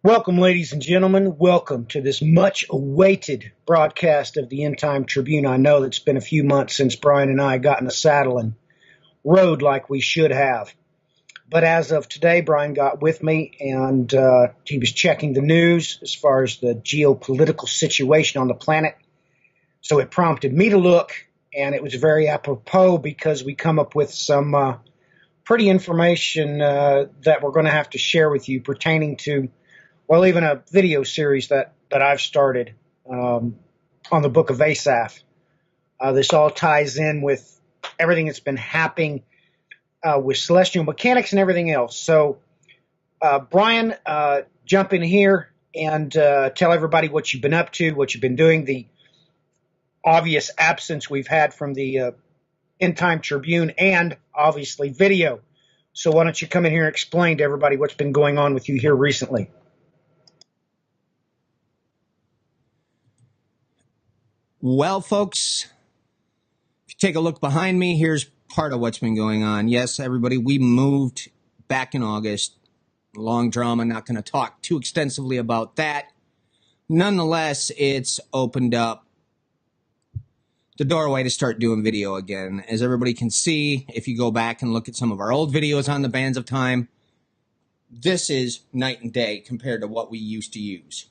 Welcome, ladies and gentlemen. Welcome to this much awaited broadcast of the End Time Tribune. I know it's been a few months since Brian and I got in the saddle and rode like we should have. But as of today, Brian got with me and he was checking the news as far as the geopolitical situation on the planet. So it prompted me to look, and it was very apropos because we come up with some pretty information that we're going to have to share with you pertaining to, well, even a video series that I've started on the book of Asaph. This all ties in with everything that's been happening with celestial mechanics and everything else. So, Brian, jump in here and tell everybody what you've been up to, what you've been doing, the obvious absence we've had from the End Time Tribune, and obviously video. So why don't you come in here and explain to everybody what's been going on with you here recently? Well, folks, if you take a look behind me, here's part of what's been going on. Yes, everybody, we moved back in August. Long drama, not going to talk too extensively about that. Nonetheless, it's opened up the doorway to start doing video again. As everybody can see, if you go back and look at some of our old videos on the Bands of Time, this is night and day compared to what we used to use.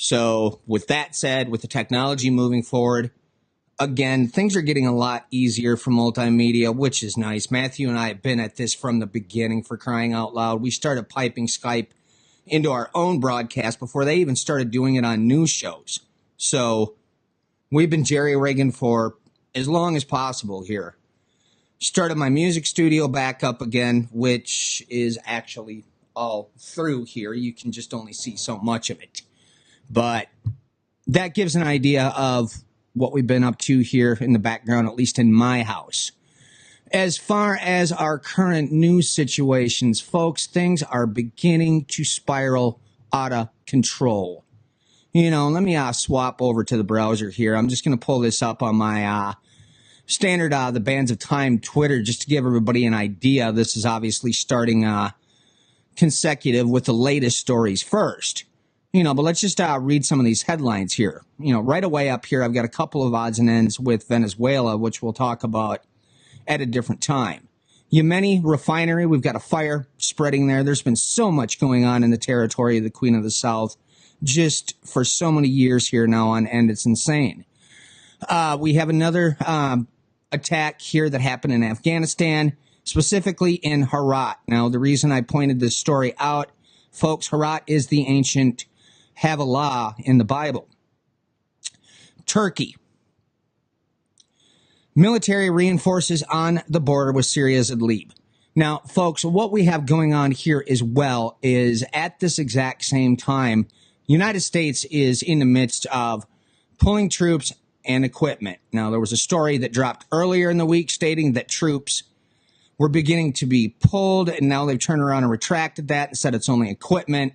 So with that said, with the technology moving forward, again, things are getting a lot easier for multimedia, which is nice. Matthew and I have been at this from the beginning, for crying out loud. We started piping Skype into our own broadcast before they even started doing it on news shows. So we've been jerry-rigging for as long as possible here. Started my music studio back up again, which is actually all through here. You can just only see so much of it. But that gives an idea of what we've been up to here in the background, at least in my house. As far as our current news situations, folks, things are beginning to spiral out of control. You know, let me swap over to the browser here. I'm just going to pull this up on my standard the Bands of Time Twitter just to give everybody an idea. This is obviously starting consecutive with the latest stories first. You know, but let's just read some of these headlines here. You know, right away up here, I've got a couple of odds and ends with Venezuela, which we'll talk about at a different time. Yemeni refinery, we've got a fire spreading there. There's been so much going on in the territory of the Queen of the South just for so many years here now on end. It's insane. We have another attack here that happened in Afghanistan, specifically in Herat. Now, the reason I pointed this story out, folks, Herat is the ancient Havilah in the Bible. Turkey. Military reinforces on the border with Syria's Idlib. Now, folks, what we have going on here as well is at this exact same time, United States is in the midst of pulling troops and equipment. Now, there was a story that dropped earlier in the week stating that troops were beginning to be pulled, and now they've turned around and retracted that and said it's only equipment.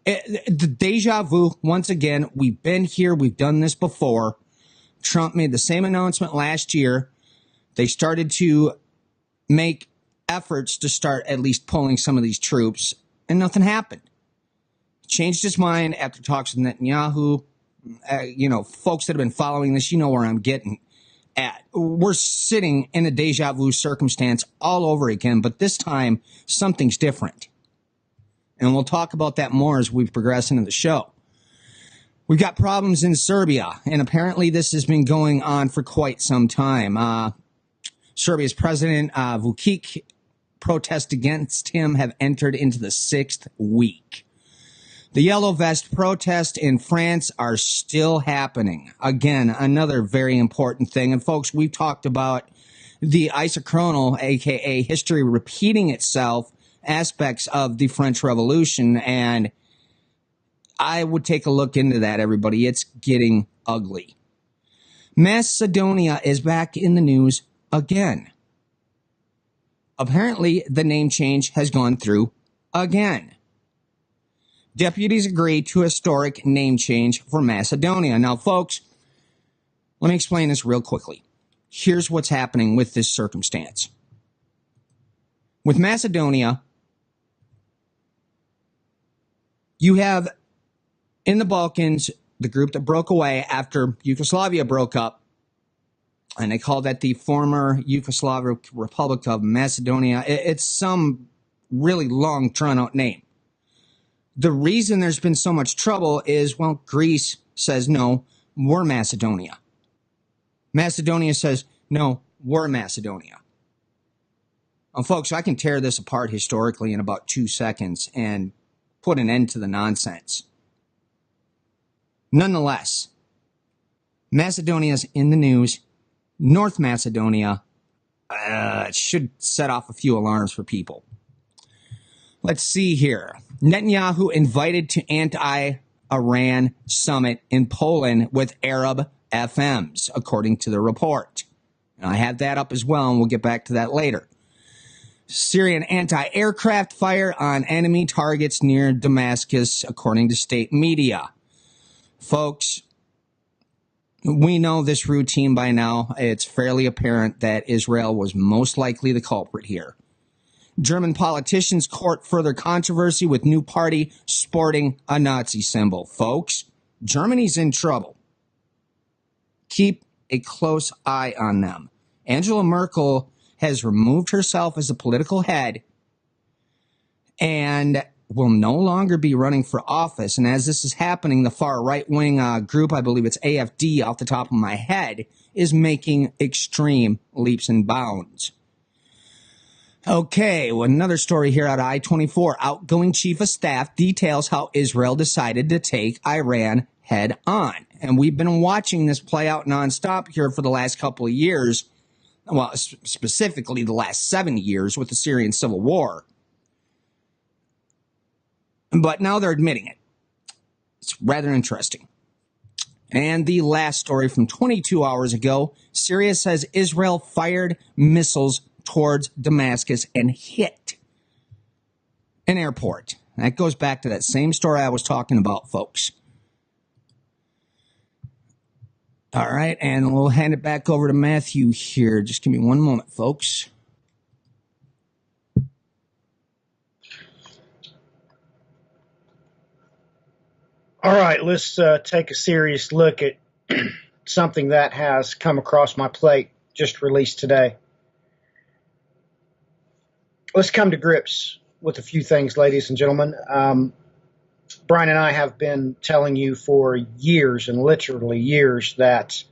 The deja vu, once again, we've been here, we've done this before. Trump made the same announcement last year. They started to make efforts to start at least pulling some of these troops, and nothing happened. Changed his mind after talks with Netanyahu. You know, folks that have been following this, you know where I'm getting at. We're sitting in a deja vu circumstance all over again, but this time something's different. And we'll talk about that more as we progress into the show. We've got problems in Serbia, and apparently this has been going on for quite some time. Serbia's president, Vučić, protests against him have entered into the 6th week. The Yellow Vest protests in France are still happening. Again, another very important thing. And folks, we've talked about the isochronal, aka history repeating itself, aspects of the French Revolution, and I would take a look into that, everybody. It's getting ugly. Macedonia is back in the news again. Apparently, the name change has gone through again. Deputies agree to historic name change for Macedonia. Now, folks, let me explain this real quickly. Here's what's happening with this circumstance. With Macedonia, You have in the Balkans the group that broke away after Yugoslavia broke up, and they call that the former Yugoslav Republic of Macedonia. It's some really long, drawn-out name. The reason there's been so much trouble is, well, Greece says, no, we're Macedonia. Macedonia says, no, we're Macedonia. Well, folks, I can tear this apart historically in about 2 seconds and put an end to the nonsense. Nonetheless, Macedonia's in the news. North Macedonia should set off a few alarms for people. Let's see here. Netanyahu invited to anti-Iran summit in Poland with Arab FMs, according to the report. And I have that up as well, and we'll get back to that later. Syrian anti-aircraft fire on enemy targets near Damascus, according to state media. Folks, we know this routine by now. It's fairly apparent that Israel was most likely the culprit here. German politicians court further controversy with new party sporting a Nazi symbol. Folks, Germany's in trouble. Keep a close eye on them. Angela Merkel has removed herself as a political head and will no longer be running for office. And as this is happening, the far right-wing group, I believe it's AfD off the top of my head, is making extreme leaps and bounds. Okay, well, another story here out of I-24. Outgoing chief of staff details how Israel decided to take Iran head on. And we've been watching this play out nonstop here for the last couple of years. Well, specifically the last 7 years with the Syrian civil war. But now they're admitting it. It's rather interesting. And the last story from 22 hours ago, Syria says Israel fired missiles towards Damascus and hit an airport. That goes back to that same story I was talking about, folks. All right, and we'll hand it back over to Matthew here. Just give me one moment, folks. All right, let's take a serious look at something that has come across my plate, just released today. Let's come to grips with a few things, ladies and gentlemen. Brian and I have been telling you for years, and literally years, that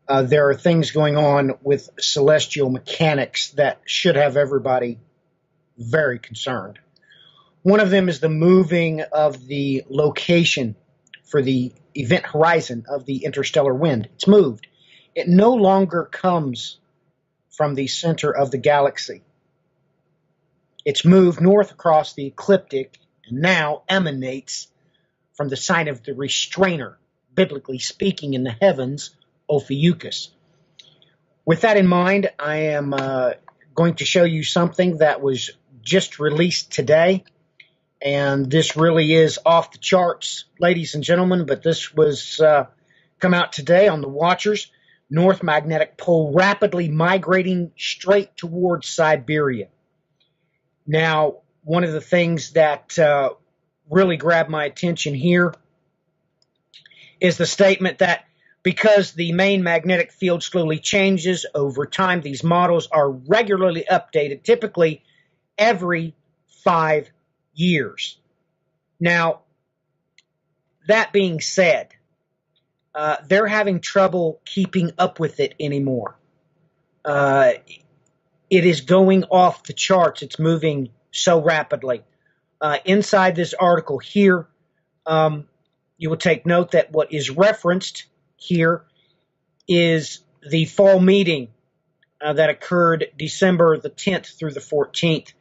there are things going on with celestial mechanics that should have everybody very concerned. One of them is the moving of the location for the event horizon of the interstellar wind. It's moved. It no longer comes from the center of the galaxy. It's moved north across the ecliptic and now emanates from the sign of the restrainer, biblically speaking, in the heavens, Ophiuchus. With that in mind, I am going to show you something that was just released today. And this really is off the charts, ladies and gentlemen, but this was come out today on the Watchers. North Magnetic Pole rapidly migrating straight towards Siberia. Now, one of the things that really grabbed my attention here is the statement that because the main magnetic field slowly changes over time, these models are regularly updated, typically every 5 years. Now, that being said, they're having trouble keeping up with it anymore. It is going off the charts. It's moving so rapidly. Inside this article here, you will take note that what is referenced here is the fall meeting that occurred December the 10th through the 14th.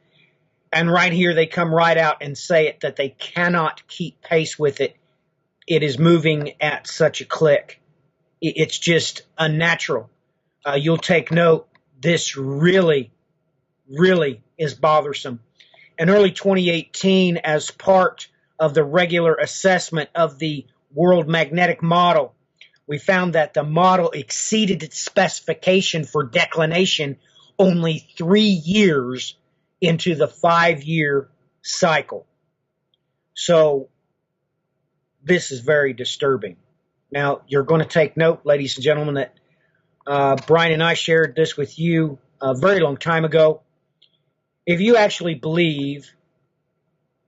And right here, they come right out and say it, that they cannot keep pace with it. It is moving at such a click. It's just unnatural. You'll take note, this really, really is bothersome. In early 2018, as part of the regular assessment of the World Magnetic Model, we found that the model exceeded its specification for declination only 3 years into the 5-year cycle. So this is very disturbing. Now, you're going to take note, ladies and gentlemen, that Brian and I shared this with you a very long time ago. If you actually believe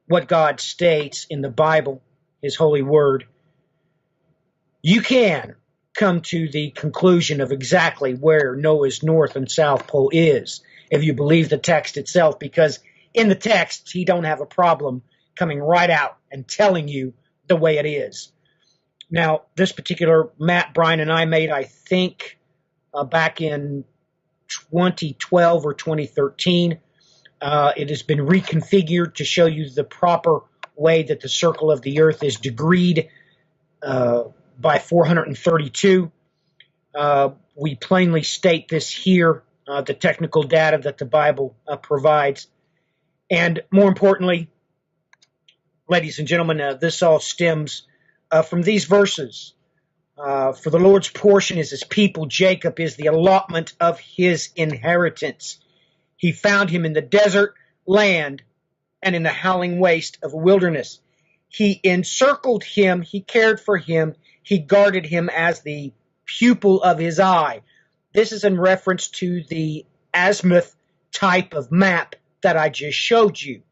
what God states in the Bible, His holy word, you can come to the conclusion of exactly where Noah's North and South Pole is, if you believe the text itself, because in the text, he don't have a problem coming right out and telling you the way it is. Now, this particular map Brian and I made, I think, back in 2012 or 2013. It has been reconfigured to show you the proper way that the circle of the earth is degreed by 432. We plainly state this here, the technical data that the Bible provides. And more importantly, ladies and gentlemen, this all stems from these verses. For the Lord's portion is his people, Jacob is the allotment of his inheritance. He found him in the desert land and in the howling waste of a wilderness. He encircled him, he cared for him, he guarded him as the pupil of his eye. This is in reference to the azimuth type of map that I just showed you.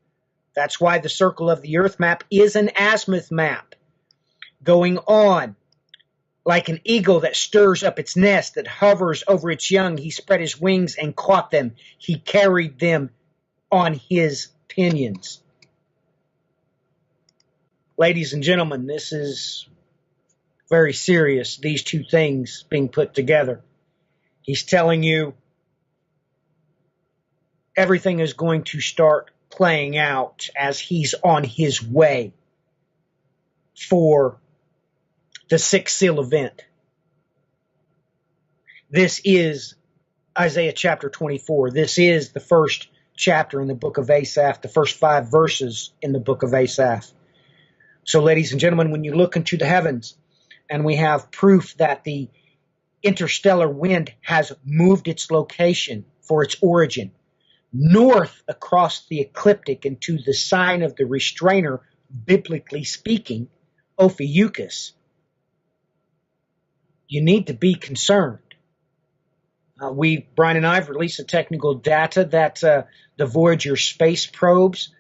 That's why the circle of the earth map is an azimuth map. Going on, like an eagle that stirs up its nest, that hovers over its young, he spread his wings and caught them. He carried them on his pinions. Ladies and gentlemen, this is very serious, these two things being put together. He's telling you everything is going to start playing out as he's on his way for the sixth seal event. This is Isaiah chapter 24. This is the first chapter in the book of Asaph, the first 5 verses in the book of Asaph. So, ladies and gentlemen, when you look into the heavens and we have proof that the interstellar wind has moved its location for its origin north across the ecliptic into the sign of the restrainer, biblically speaking, Ophiuchus, you need to be concerned. Brian and I have released the technical data that the Voyager space probes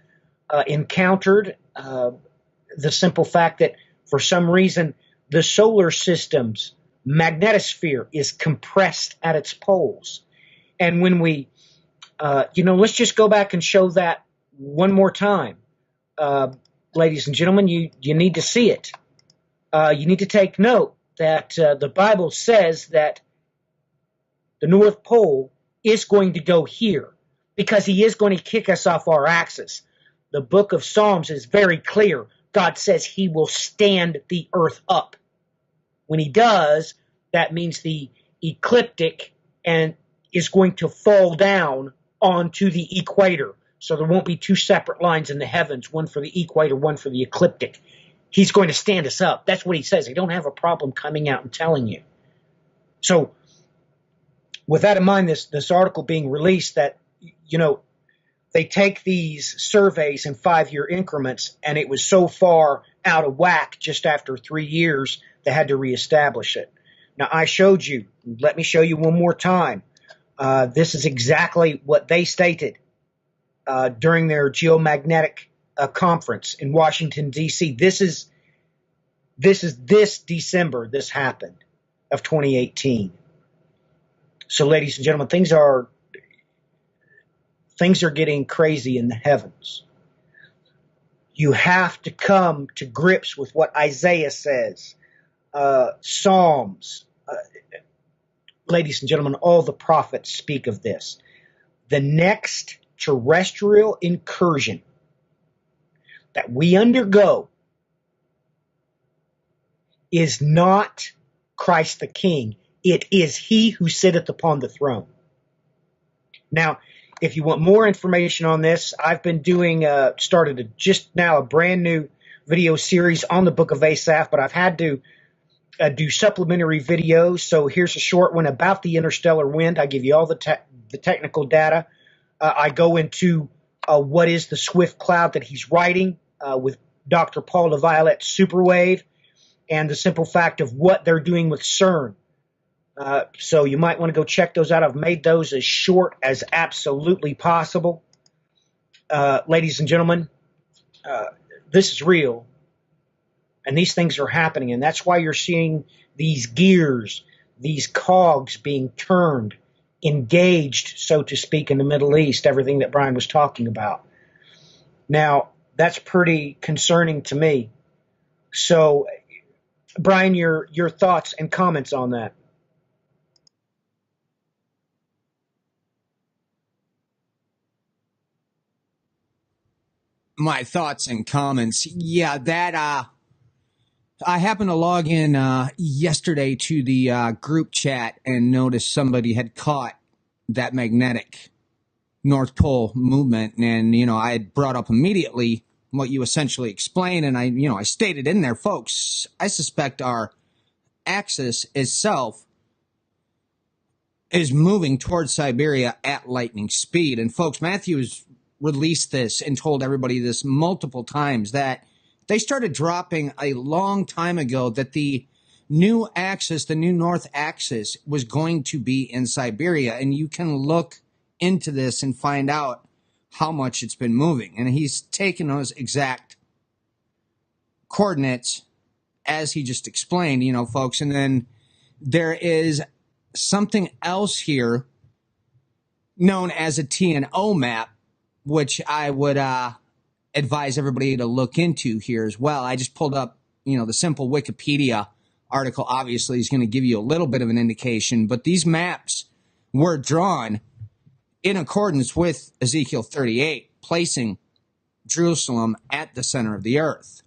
encountered. The simple fact that for some reason the solar system's magnetosphere is compressed at its poles. And when we, let's just go back and show that one more time. Ladies and gentlemen, you need to see it. You need to take note that the Bible says that the North Pole is going to go here because he is going to kick us off our axis. The book of Psalms is very clear. God says he will stand the earth up. When he does, that means the ecliptic and is going to fall down onto the equator. So there won't be 2 separate lines in the heavens, one for the equator, one for the ecliptic. He's going to stand us up. That's what he says. He don't have a problem coming out and telling you. So with that in mind, this article being released that, they take these surveys in 5-year increments, and it was so far out of whack just after 3 years, they had to reestablish it. Now, I showed you. Let me show you one more time. This is exactly what they stated during their geomagnetic conference in Washington, D.C. This is this December this happened of 2018. So, ladies and gentlemen, things are getting crazy in the heavens. You have to come to grips with what Isaiah says, Psalms. Ladies and gentlemen, all the prophets speak of this. The next terrestrial incursion that we undergo is not Christ the King. It is he who sitteth upon the throne. Now, if you want more information on this, I've been started just now a brand new video series on the book of Asaph, but I've had to do supplementary videos. So here's a short one about the interstellar wind. I give you all the technical data. I go into what is the swift cloud that he's writing with Dr. Paul LaViolette Superwave. and the simple fact of what they're doing with CERN. So you might want to go check those out. I've made those as short as absolutely possible. Ladies and gentlemen, this is real, and these things are happening, and that's why you're seeing these gears, these cogs being turned, engaged, so to speak, in the Middle East, everything that Brian was talking about. Now, that's pretty concerning to me. So, Brian, your thoughts and comments on that? My thoughts and comments. Yeah, that I happened to log in yesterday to the group chat and noticed somebody had caught that magnetic North Pole movement, and I had brought up immediately what you essentially explained, and I stated in there, folks, I suspect our axis itself is moving towards Siberia at lightning speed. And folks, Matthews released this and told everybody this multiple times, that they started dropping a long time ago that the new axis, the new north axis, was going to be in Siberia. And you can look into this and find out how much it's been moving. And he's taken those exact coordinates as he just explained, folks. And then there is something else here known as a TNO map, which I would advise everybody to look into here as well. I just pulled up, the simple Wikipedia article. Obviously is going to give you a little bit of an indication, but these maps were drawn in accordance with Ezekiel 38, placing Jerusalem at the center of the earth.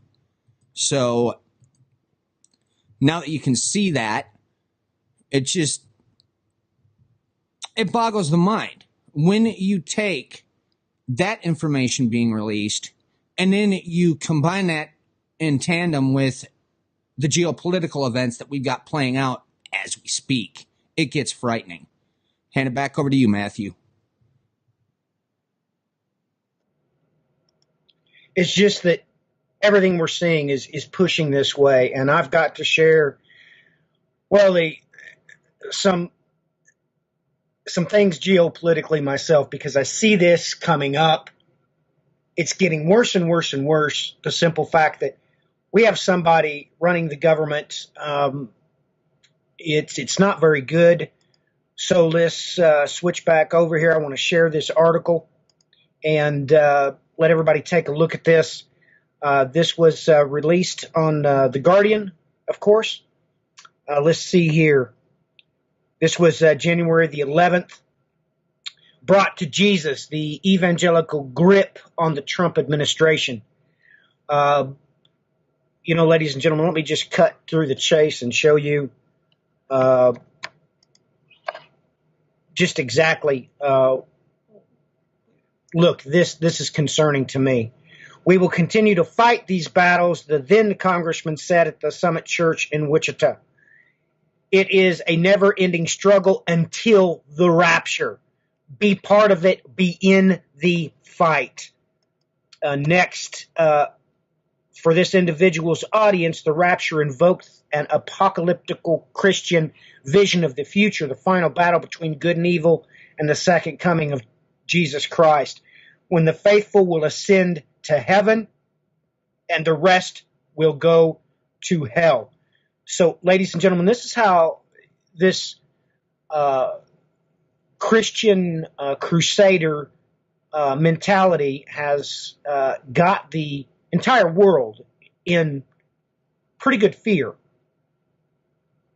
So now that you can see that, it boggles the mind when you take that information being released and then you combine that in tandem with the geopolitical events that we've got playing out as we speak. It gets frightening. Hand it back over to you, Matthew. It's just that everything we're seeing is pushing this way, and I've got to share, some things geopolitically myself, because I see this coming up. It's getting worse and worse and worse. The simple fact that we have somebody running the government, it's not very good. So let's switch back over here. I want to share this article and let everybody take a look at this. This was released on The Guardian, of course. Let's see here. This was January the 11th. Brought to Jesus, the evangelical grip on the Trump administration. Ladies and gentlemen, let me just cut through the chase and show you just exactly. Look, this is concerning to me. We will continue to fight these battles, the then congressman said at the Summit Church in Wichita. It is a never-ending struggle until the rapture. Be part of it. Be in the fight. Next, for this individual's audience, the rapture invoked an apocalyptical Christian vision of the future, the final battle between good and evil, and the second coming of Jesus Christ, when the faithful will ascend to heaven and the rest will go to hell. So, ladies and gentlemen, this is how this Christian crusader mentality has got the entire world in pretty good fear.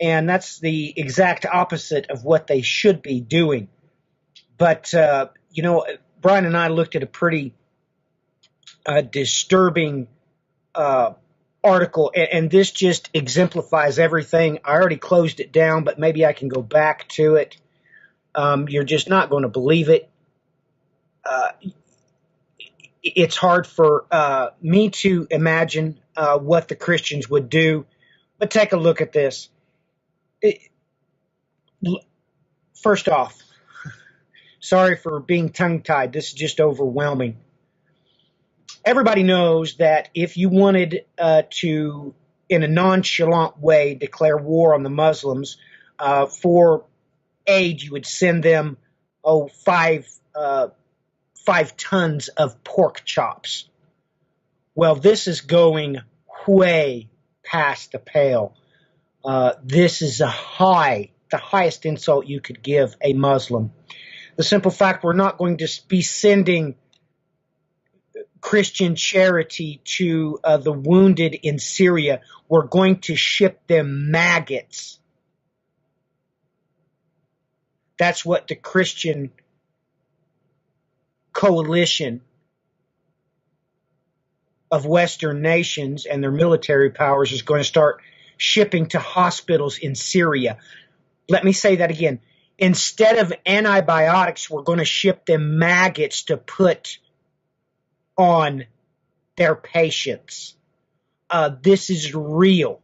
And that's the exact opposite of what they should be doing. But, Brian and I looked at a pretty disturbing article, and this just exemplifies everything. I already closed it down, but maybe I can go back to it. You're just not going to believe it. It's hard for me to imagine what the Christians would do, but take a look at this. First off, sorry for being tongue-tied. This is just overwhelming. Everybody knows that if you wanted to in a nonchalant way, declare war on the Muslims. For aid, you would send them, 5 tons of pork chops. Well, this is going way past the pale. This is the highest insult you could give a Muslim. The simple fact we're not going to be sending Christian charity to the wounded in Syria. We're going to ship them maggots. That's what the Christian coalition of Western nations and their military powers is going to start shipping to hospitals in Syria. Let me say that again. Instead of antibiotics, we're going to ship them maggots to put on their patients. This is real.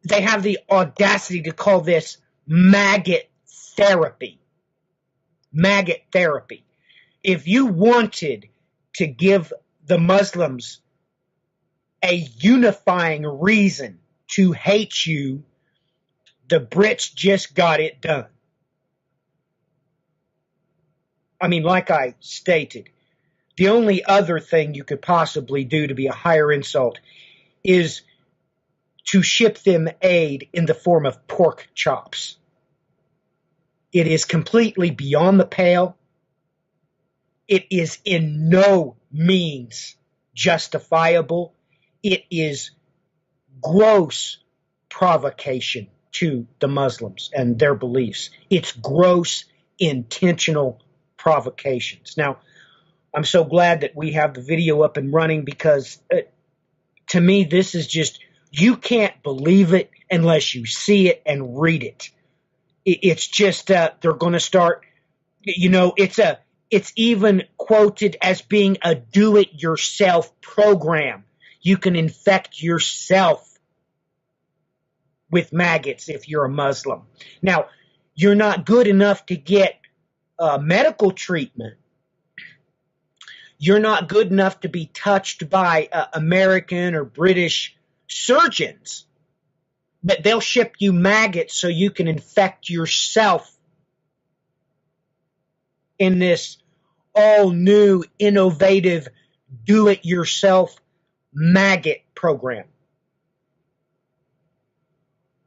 They have the audacity to call this maggot therapy. Maggot therapy. If you wanted to give the Muslims a unifying reason to hate you, the Brits just got it done. I mean, like I stated, the only other thing you could possibly do to be a higher insult is to ship them aid in the form of pork chops. It is completely beyond the pale. It is in no means justifiable. It is gross provocation to the Muslims and their beliefs. It's gross, intentional provocations. Now, I'm so glad that we have the video up and running because to me, this is just, you can't believe it unless you see it and read it. It's just, they're going to start, it's even quoted as being a do-it-yourself program. You can infect yourself with maggots if you're a Muslim. Now, you're not good enough to get medical treatment. You're not good enough to be touched by American or British surgeons, but they'll ship you maggots so you can infect yourself in this all new, innovative, do-it-yourself maggot program.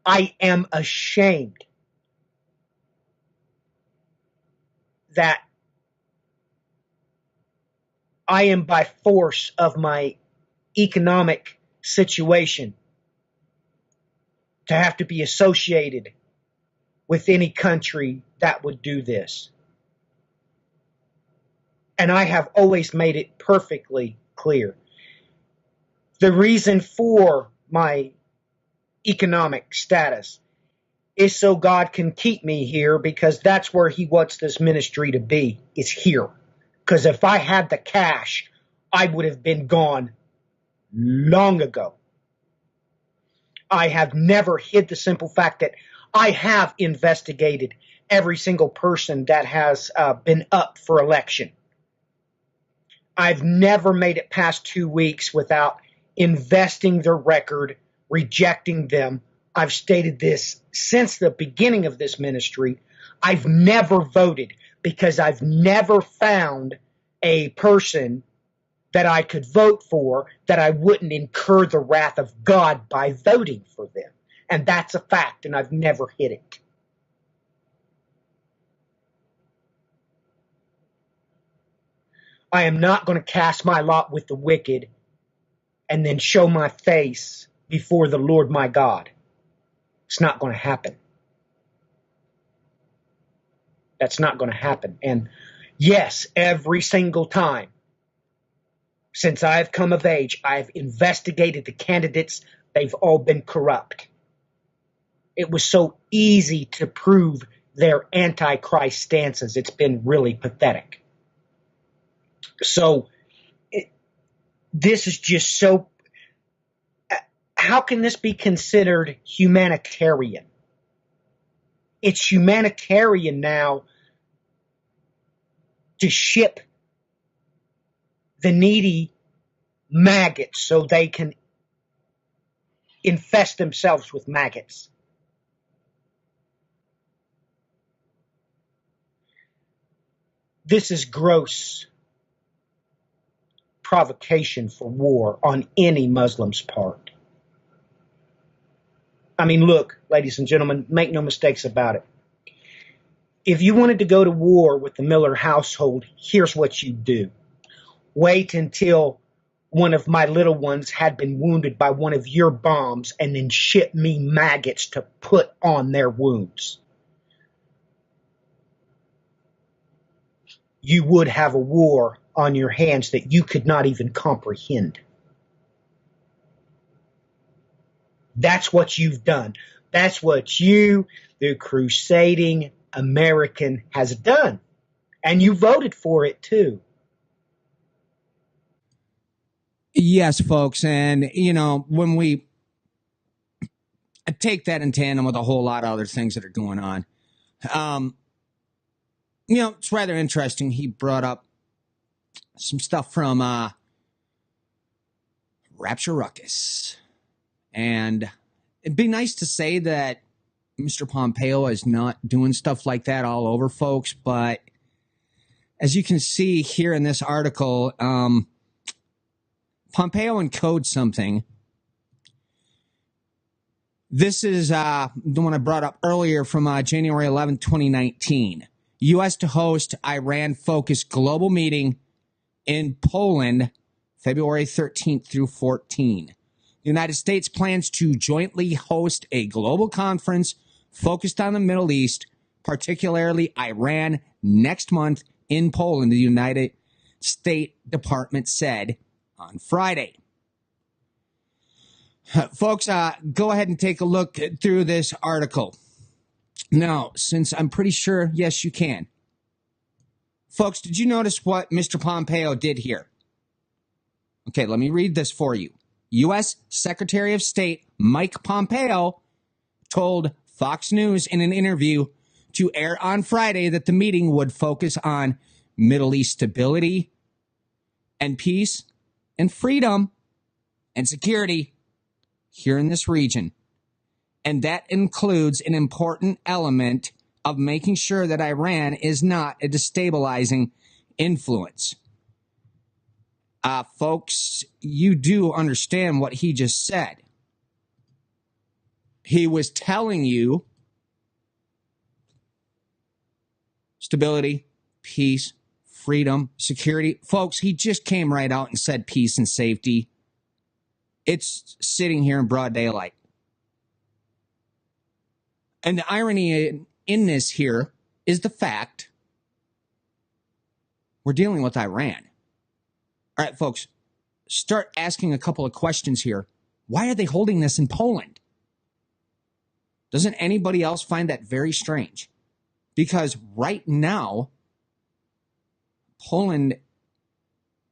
I am ashamed that I am, by force of my economic situation, to have to be associated with any country that would do this. And I have always made it perfectly clear. The reason for my economic status is so God can keep me here, because that's where He wants this ministry to be, is here. Because if I had the cash, I would have been gone long ago. I have never hid the simple fact that I have investigated every single person that has been up for election. I've never made it past 2 weeks without investing their record, rejecting them. I've stated this since the beginning of this ministry. I've never voted because I've never found a person that I could vote for that I wouldn't incur the wrath of God by voting for them. And that's a fact, and I've never hid it. I am not going to cast my lot with the wicked and then show my face before the Lord my God. It's not going to happen. That's not going to happen. And yes, every single time since I've come of age, I've investigated the candidates. They've all been corrupt. It was so easy to prove their antichrist stances. It's been really pathetic. So this is just so... How can this be considered humanitarian? It's humanitarian now to ship the needy maggots so they can infest themselves with maggots. This is gross provocation for war on any Muslim's part. I mean, look, ladies and gentlemen, make no mistakes about it. If you wanted to go to war with the Miller household, here's what you do. Wait until one of my little ones had been wounded by one of your bombs and then ship me maggots to put on their wounds. You would have a war on your hands that you could not even comprehend. That's what you've done. That's what you, the crusading American, has done. And you voted for it too. Yes, folks. And, you know, when we take that in tandem with a whole lot of other things that are going on, you know, it's rather interesting. He brought up some stuff from Rapture Ruckus. And it'd be nice to say that Mr. Pompeo is not doing stuff like that all over, folks. But as you can see here in this article, Pompeo encoded something. This is the one I brought up earlier from January 11, 2019. U.S. to host Iran-focused global meeting in Poland, February 13th through 14. The United States plans to jointly host a global conference focused on the Middle East, particularly Iran, next month in Poland, the United States Department said on Friday. Folks, go ahead and take a look through this article. Now, since I'm pretty sure, yes, you can. Folks, did you notice what Mr. Pompeo did here? Okay, let me read this for you. U.S. Secretary of State Mike Pompeo told Fox News in an interview to air on Friday that the meeting would focus on Middle East stability and peace and freedom and security here in this region. And that includes an important element of making sure that Iran is not a destabilizing influence. Folks, you do understand what he just said. He was telling you stability, peace, freedom, security. Folks, he just came right out and said peace and safety. It's sitting here in broad daylight. And the irony in this here is the fact we're dealing with Iran. All right, folks, start asking a couple of questions here. Why are they holding this in Poland? Doesn't anybody else find that very strange? Because right now, Poland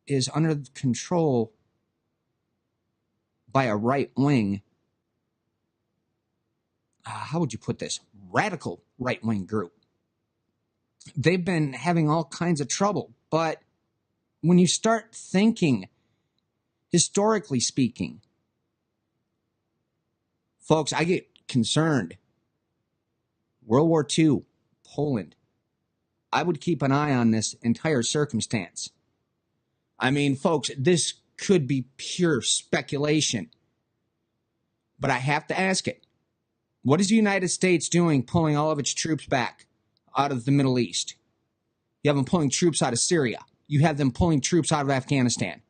is under control by a right-wing, how would you put this? Radical right-wing group. They've been having all kinds of trouble. But when you start thinking, historically speaking, folks, I get concerned. World War II, Poland. I would keep an eye on this entire circumstance. I mean, folks, this could be pure speculation. But I have to ask it. What is the United States doing pulling all of its troops back out of the Middle East? You have them pulling troops out of Syria. You have them pulling troops out of Afghanistan.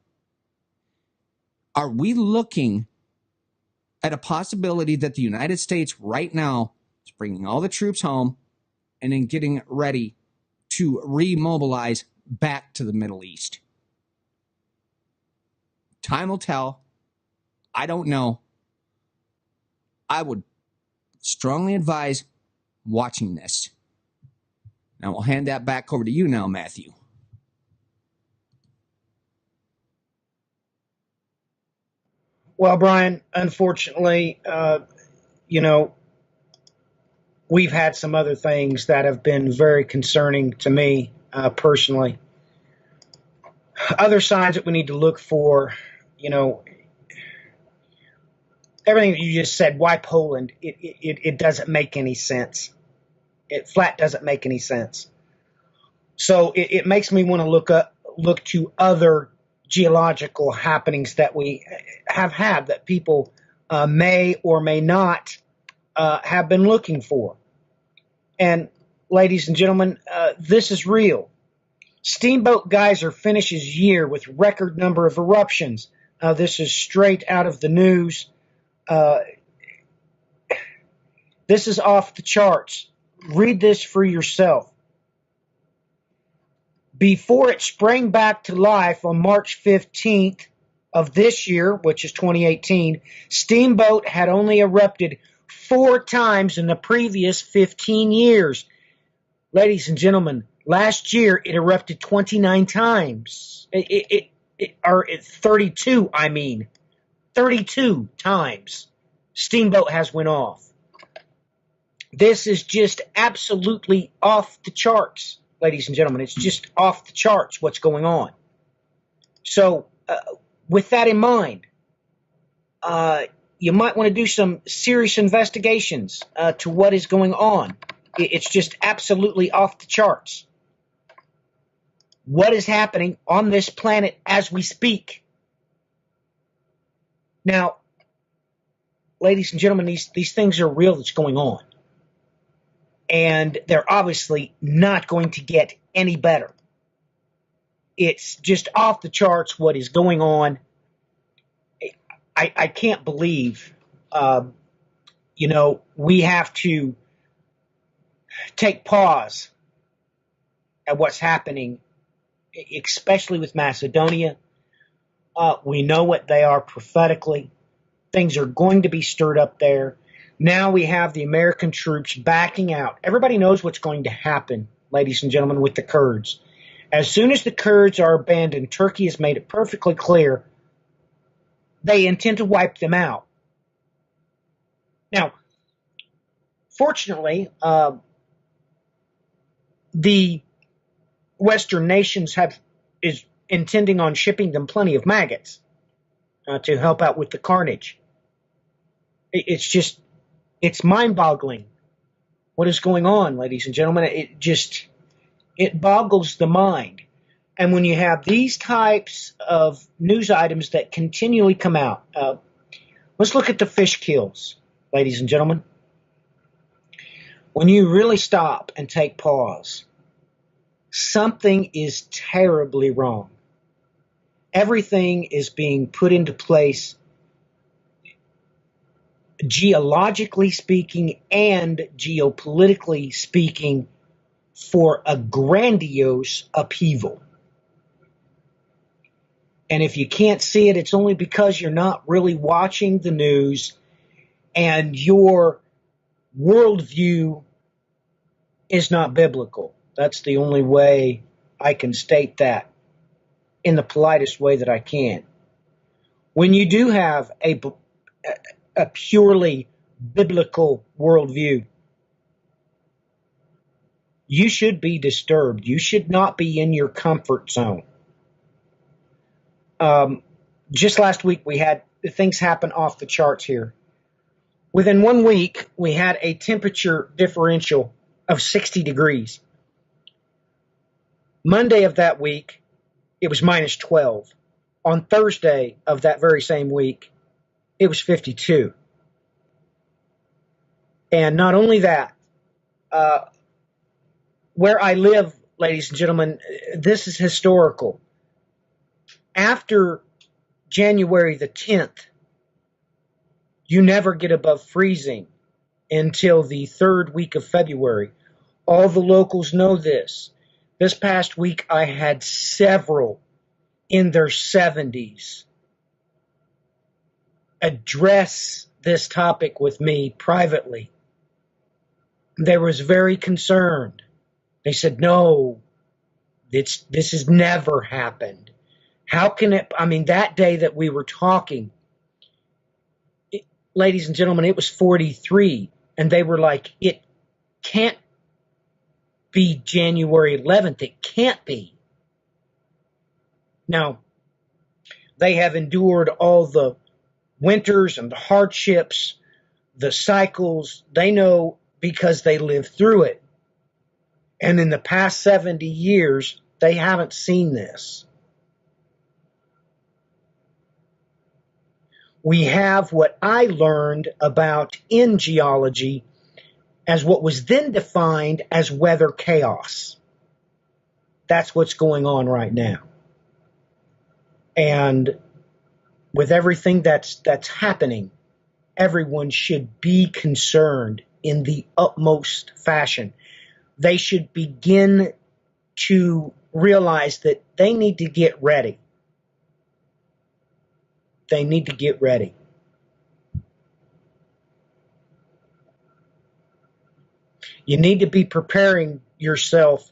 Are we looking at a possibility that the United States right now is bringing all the troops home and then getting ready to remobilize back to the Middle East? Time will tell. I don't know. I would strongly advise watching this. Now, we'll hand that back over to you now, Matthew. Well, Brian, unfortunately, we've had some other things that have been very concerning to me personally. Other signs that we need to look for You know, everything that you just said, why Poland? It doesn't make any sense. It flat doesn't make any sense. So it makes me want to look to other geological happenings that we have had that people may or may not have been looking for. And ladies and gentlemen, this is real. Steamboat Geyser finishes year with record number of eruptions. This is straight out of the news. This is off the charts. Read this for yourself. Before it sprang back to life on March 15th of this year, which is 2018, Steamboat had only erupted 4 times in the previous 15 years. Ladies and gentlemen, last year it erupted 29 times. Or 32, I mean. 32 times Steamboat has went off. This is just absolutely off the charts, ladies and gentlemen. It's just off the charts what's going on. So, with that in mind, you might want to do some serious investigations to what is going on. It's just absolutely off the charts. What is happening on this planet as we speak? Now, ladies and gentlemen, these things are real that's going on. And they're obviously not going to get any better. It's just off the charts what is going on. I can't believe, we have to take pause at what's happening, especially with Macedonia. We know what they are prophetically. Things are going to be stirred up there. Now we have the American troops backing out. Everybody knows what's going to happen, ladies and gentlemen, with the Kurds. As soon as the Kurds are abandoned, Turkey has made it perfectly clear they intend to wipe them out. Now, fortunately, the Western nations is intending on shipping them plenty of maggots to help out with the carnage. It's mind-boggling what is going on, ladies and gentlemen. It boggles the mind. And when you have these types of news items that continually come out, let's look at the fish kills, ladies and gentlemen. When you really stop and take pause, something is terribly wrong. Everything is being put into place geologically speaking and geopolitically speaking for a grandiose upheaval. And if you can't see it, it's only because you're not really watching the news and your worldview is not biblical. That's the only way I can state that in the politest way that I can. When you do have a purely biblical worldview, you should be disturbed. You should not be in your comfort zone. Just last week, we had things happen off the charts here. Within 1 week, we had a temperature differential of 60 degrees. Monday of that week, it was minus 12. On Thursday of that very same week, it was 52. And not only that, where I live, ladies and gentlemen, this is historical. After January the 10th, you never get above freezing until the 3rd week of February. All the locals know this. This past week, I had several in their 70s address this topic with me privately. They was very concerned. They said, no, this has never happened. How can it? I mean, that day that we were talking, ladies and gentlemen, it was 43. And they were like, it can't be January 11th. It can't be. Now, They have endured all the winters and the hardships, the cycles. They know because they lived through it. And in the past 70 years, they haven't seen this. We have what I learned about in geology as what was then defined as weather chaos. That's what's going on right now. And with everything that's happening, everyone should be concerned in the utmost fashion. They should begin to realize that they need to get ready. They need to get ready. You need to be preparing yourself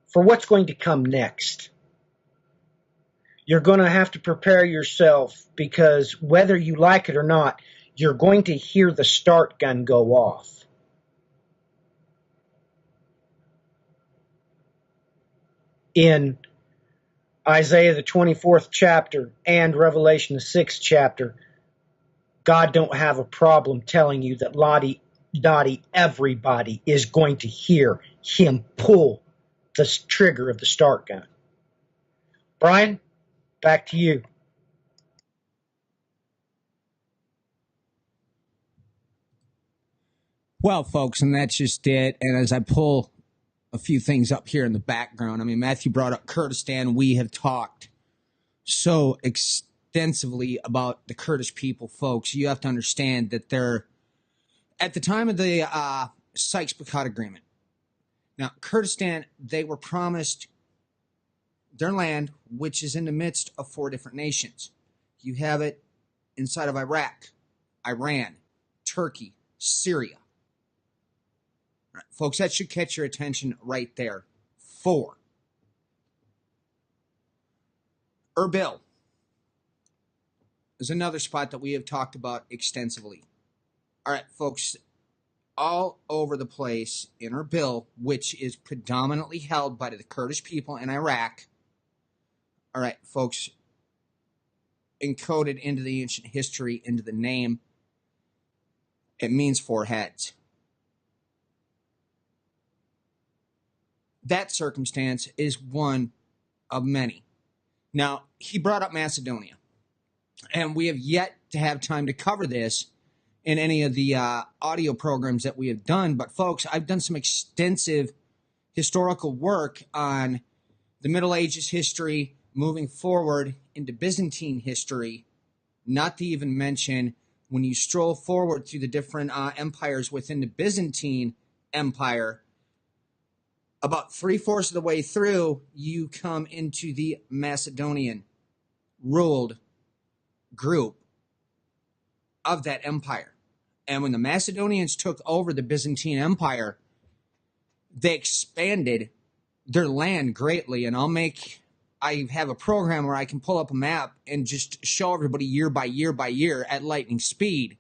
for what's going to come next. You're going to have to prepare yourself because whether you like it or not, you're going to hear the start gun go off. In Isaiah the 24th chapter and Revelation the 6th chapter, God don't have a problem telling you that Lottie Dottie, everybody is going to hear him pull the trigger of the start gun. Brian, back to you. Well, folks, and that's just it. And as I pull a few things up here in the background, I mean, Matthew brought up Kurdistan. We have talked so extensively about the Kurdish people, folks. You have to understand that they're, at the time of the Sykes-Picot Agreement, now, Kurdistan, they were promised their land, which is in the midst of 4 different nations. You have it inside of Iraq, Iran, Turkey, Syria. Right, folks, that should catch your attention right there. 4. Erbil is another spot that we have talked about extensively. All right, folks, all over the place in Erbil, which is predominantly held by the Kurdish people in Iraq. All right, folks, encoded into the ancient history, into the name, it means 4 heads. That circumstance is one of many. Now, he brought up Macedonia, and we have yet to have time to cover this in any of the audio programs that we have done. But, folks, I've done some extensive historical work on the Middle Ages history, moving forward into Byzantine history, not to even mention when you stroll forward through the different empires within the Byzantine Empire, about 3/4 of the way through, you come into the Macedonian ruled group of that empire. And when the Macedonians took over the Byzantine Empire, they expanded their land greatly. And I have a program where I can pull up a map and just show everybody year by year by year at lightning speed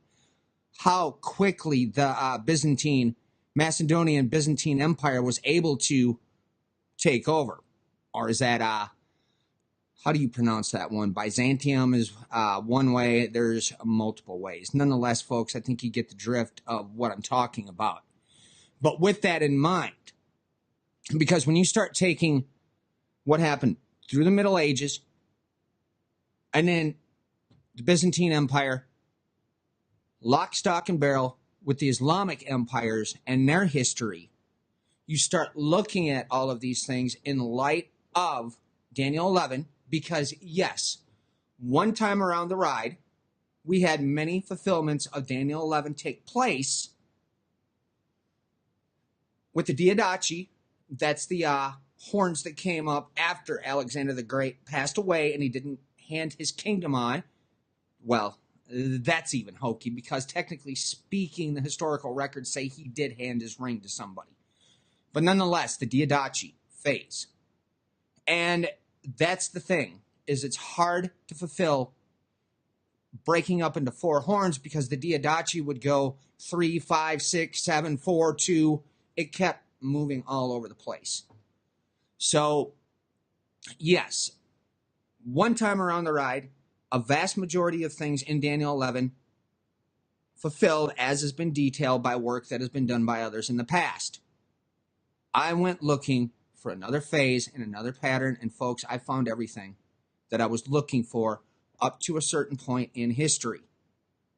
how quickly the Macedonian Byzantine Empire was able to take over. Or is that, how do you pronounce that one? Byzantium is one way. There's multiple ways. Nonetheless, folks, I think you get the drift of what I'm talking about. But with that in mind, because when you start taking what happened through the Middle Ages and then the Byzantine Empire, lock, stock, and barrel with the Islamic empires and their history, you start looking at all of these things in light of Daniel 11, because, yes, one time around the ride, we had many fulfillments of Daniel 11 take place with the Diadachi. That's the horns that came up after Alexander the Great passed away and he didn't hand his kingdom on. Well, that's even hokey because technically speaking, the historical records say he did hand his ring to somebody. But nonetheless, the Diadachi phase. And that's the thing, is it's hard to fulfill breaking up into 4 horns because the Diadachi would go 3, 5, 6, 7, 4, 2. It kept moving all over the place. So yes, one time around the ride, a vast majority of things in Daniel 11 fulfilled as has been detailed by work that has been done by others in the past. I went looking for another phase and another pattern, and folks, I found everything that I was looking for up to a certain point in history.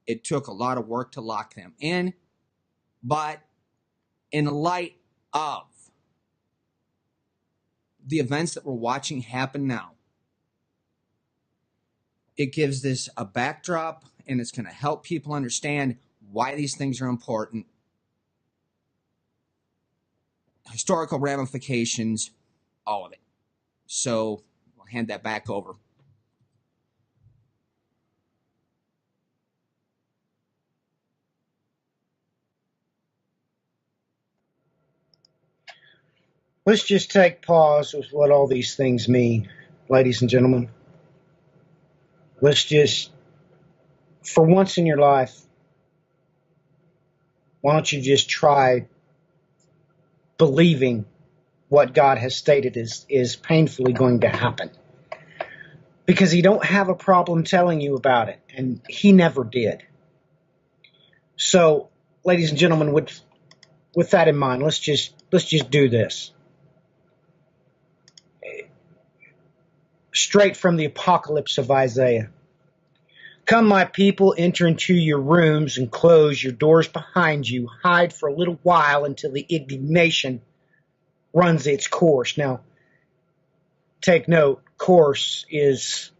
It took a lot of work to lock them in, but in light of the events that we're watching happen now, it gives this a backdrop, and it's going to help people understand why these things are important, historical ramifications, all of it. So I'll hand that back over. Let's just take pause with what all these things mean, ladies and gentlemen. Let's just, for once in your life, why don't you just try believing what God has stated is painfully going to happen? Because he don't have a problem telling you about it, and he never did. So, ladies and gentlemen, with that in mind, let's just do this. Straight from the Apocalypse of Isaiah. Come, my people, enter into your rooms and close your doors behind you. Hide for a little while until the indignation runs its course. Now, take note, course is,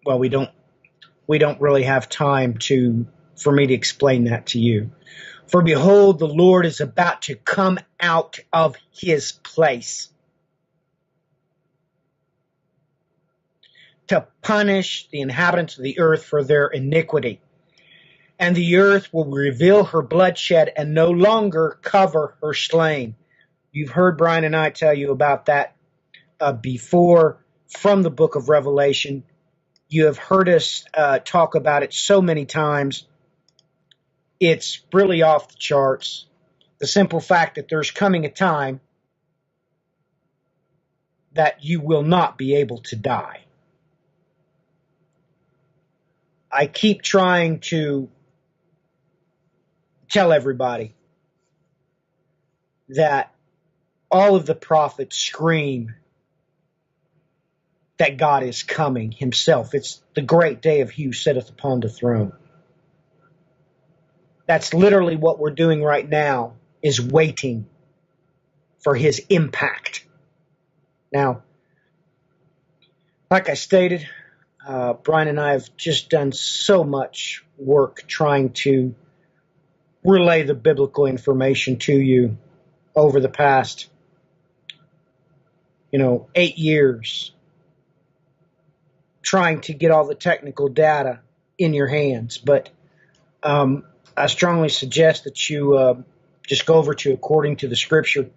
well, we don't really have time for me to explain that to you. For behold, the Lord is about to come out of his place to punish the inhabitants of the earth for their iniquity. And the earth will reveal her bloodshed and no longer cover her slain. You've heard Brian and I tell you about that before from the book of Revelation. You have heard us talk about it so many times. It's really off the charts. The simple fact that there's coming a time that you will not be able to die. I keep trying to tell everybody that all of the prophets scream that God is coming himself. It's the great day of he who sitteth upon the throne. That's literally what we're doing right now, is waiting for his impact. Now, like I stated, Brian and I have just done so much work trying to relay the biblical information to you over the past, 8 years, trying to get all the technical data in your hands. But I strongly suggest that you just go over to According to the Scripture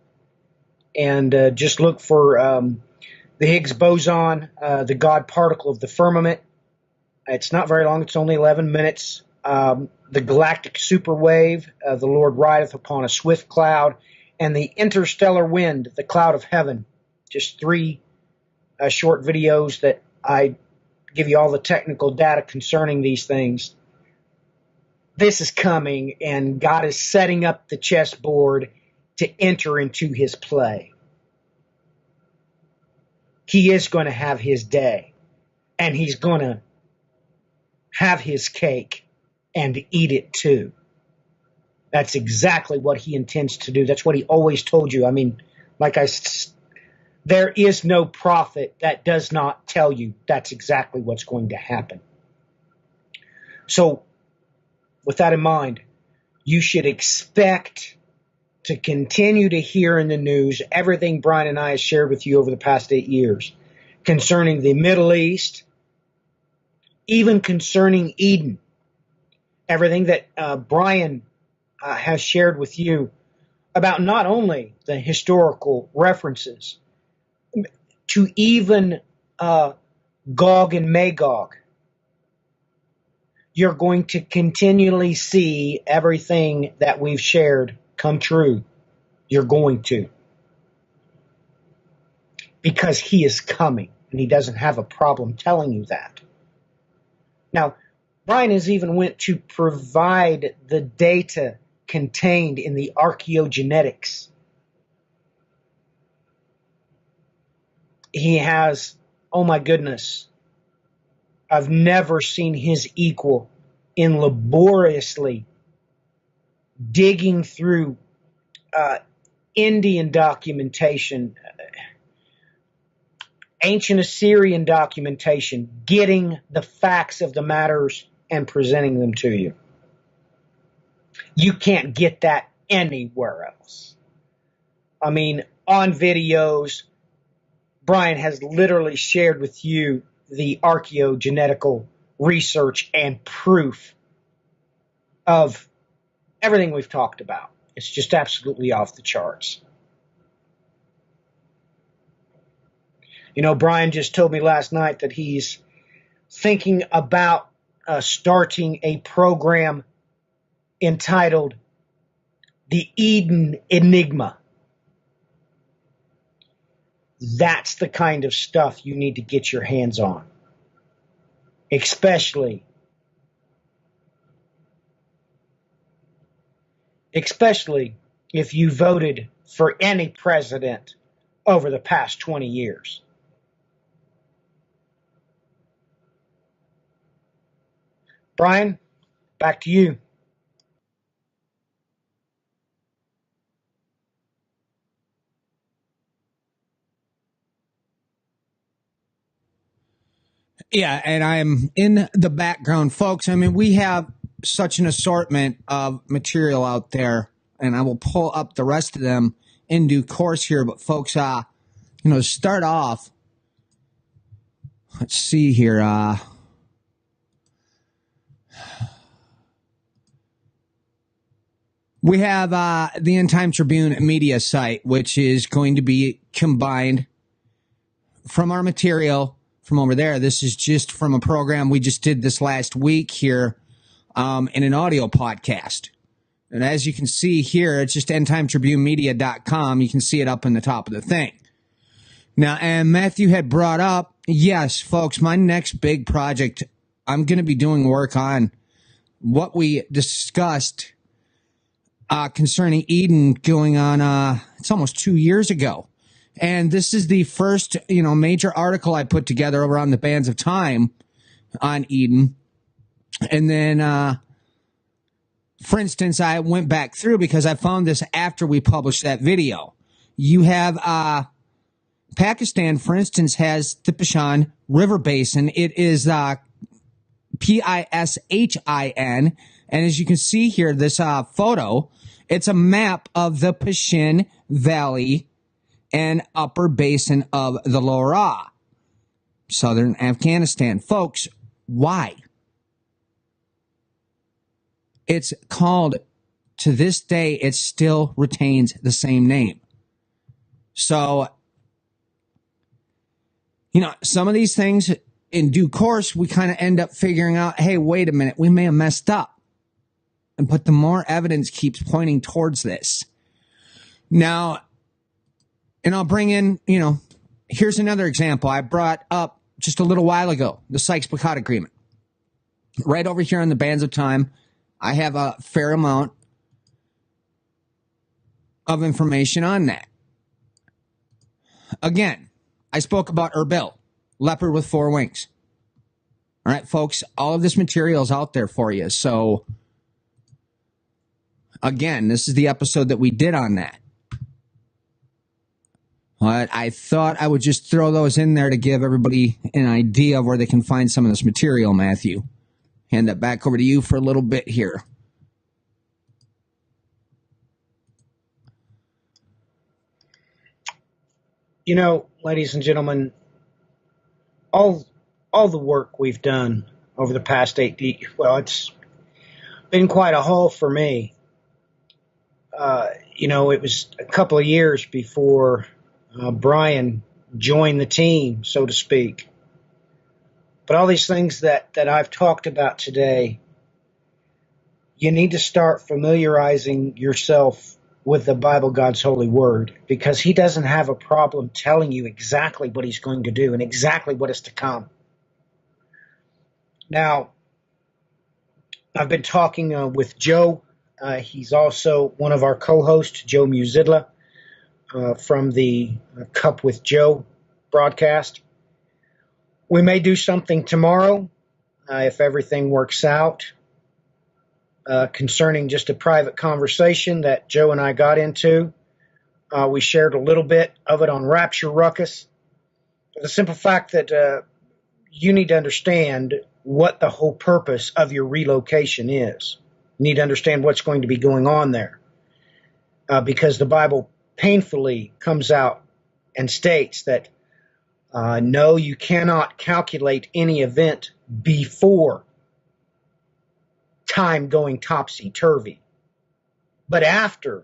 and just look for the Higgs boson, the God particle of the firmament. It's not very long. It's only 11 minutes. The galactic superwave, the Lord rideth upon a swift cloud, and the interstellar wind, the cloud of heaven. Just 3 short videos that I give you all the technical data concerning these things. This is coming, and God is setting up the chessboard to enter into his play. He is going to have his day, and he's going to have his cake and eat it too. That's exactly what he intends to do. That's what he always told you. I mean, there is no prophet that does not tell you that's exactly what's going to happen. So, with that in mind, you should expect to continue to hear in the news everything Brian and I have shared with you over the past 8 years concerning the Middle East, even concerning Eden. Everything that Brian has shared with you about not only the historical references, to even Gog and Magog. You're going to continually see everything that we've shared come true. You're going to. because he is coming, and he doesn't have a problem telling you that. Now, Brian has even went to provide the data contained in the archaeogenetics. He has, oh my goodness, I've never seen his equal in laboriously digging through Indian documentation, ancient Assyrian documentation, getting the facts of the matters and presenting them to you. You can't get that anywhere else. I mean, on videos, Brian has literally shared with you the archaeogenetical research and proof of everything we've talked about. It's just absolutely off the charts. You know, Brian just told me last night that he's thinking about starting a program entitled The Eden Enigma. That's the kind of stuff you need to get your hands on, especially if you voted for any president over the past 20 years. Brian, back to you. Yeah, and I'm in the background, folks. I mean, we have such an assortment of material out there, and I will pull up the rest of them in due course here. But folks, to start off, let's see here. We have the End Time Tribune media site, which is going to be combined from our material from over there. This is just from a program we just did this last week here in an audio podcast. And as you can see here, it's just endtimetribunemedia.com. You can see it up in the top of the thing. Now, and Matthew had brought up, yes, folks, my next big project, I'm going to be doing work on what we discussed concerning Eden going on, it's almost 2 years ago. And this is the first, major article I put together over on the Bands of Time on Eden. And then, for instance, I went back through because I found this after we published that video. You have Pakistan, for instance, has the Pishin River Basin. It is Pishin. And as you can see here, this photo, it's a map of the Pishin Valley and upper basin of the Lora, southern Afghanistan. Folks, why? It's called, to this day, it still retains the same name. So, some of these things in due course, we kind of end up figuring out, hey, wait a minute, we may have messed up. But the more evidence keeps pointing towards this. Now, and I'll bring in, here's another example I brought up just a little while ago, the Sykes-Picot Agreement. Right over here on the Bands of Time, I have a fair amount of information on that. Again, I spoke about Erbil, leopard with 4 wings. All right, folks, all of this material is out there for you. So, again, this is the episode that we did on that. But I thought I would just throw those in there to give everybody an idea of where they can find some of this material, Matthew. Hand that back over to you for a little bit here. Ladies and gentlemen, all the work we've done over the past 8 years, well, it's been quite a haul for me. It was a couple of years before Brian joined the team, so to speak. But all these things that I've talked about today, you need to start familiarizing yourself with the Bible, God's holy word, because he doesn't have a problem telling you exactly what he's going to do and exactly what is to come. Now, I've been talking with Joe. He's also one of our co-hosts, Joe Muzidla, from the Cup with Joe broadcast. We may do something tomorrow if everything works out concerning just a private conversation that Joe and I got into. We shared a little bit of it on Rapture Ruckus. The simple fact that you need to understand what the whole purpose of your relocation is. You need to understand what's going to be going on there. Because the Bible painfully comes out and states that no, you cannot calculate any event before time going topsy-turvy. But after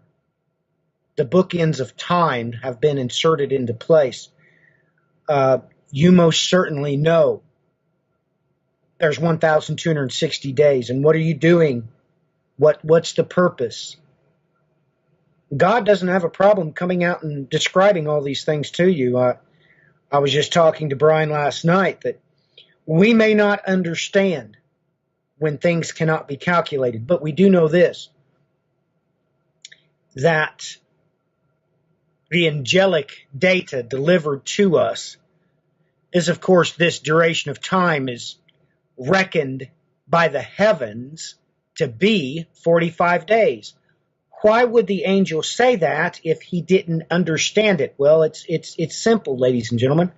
the bookends of time have been inserted into place, you most certainly know there's 1,260 days. And what are you doing? What's the purpose? God doesn't have a problem coming out and describing all these things to you. I was just talking to Brian last night that we may not understand when things cannot be calculated, but we do know this, that the angelic data delivered to us is, of course, this duration of time is reckoned by the heavens to be 45 days. Why would the angel say that if he didn't understand it? Well, it's simple, ladies and gentlemen.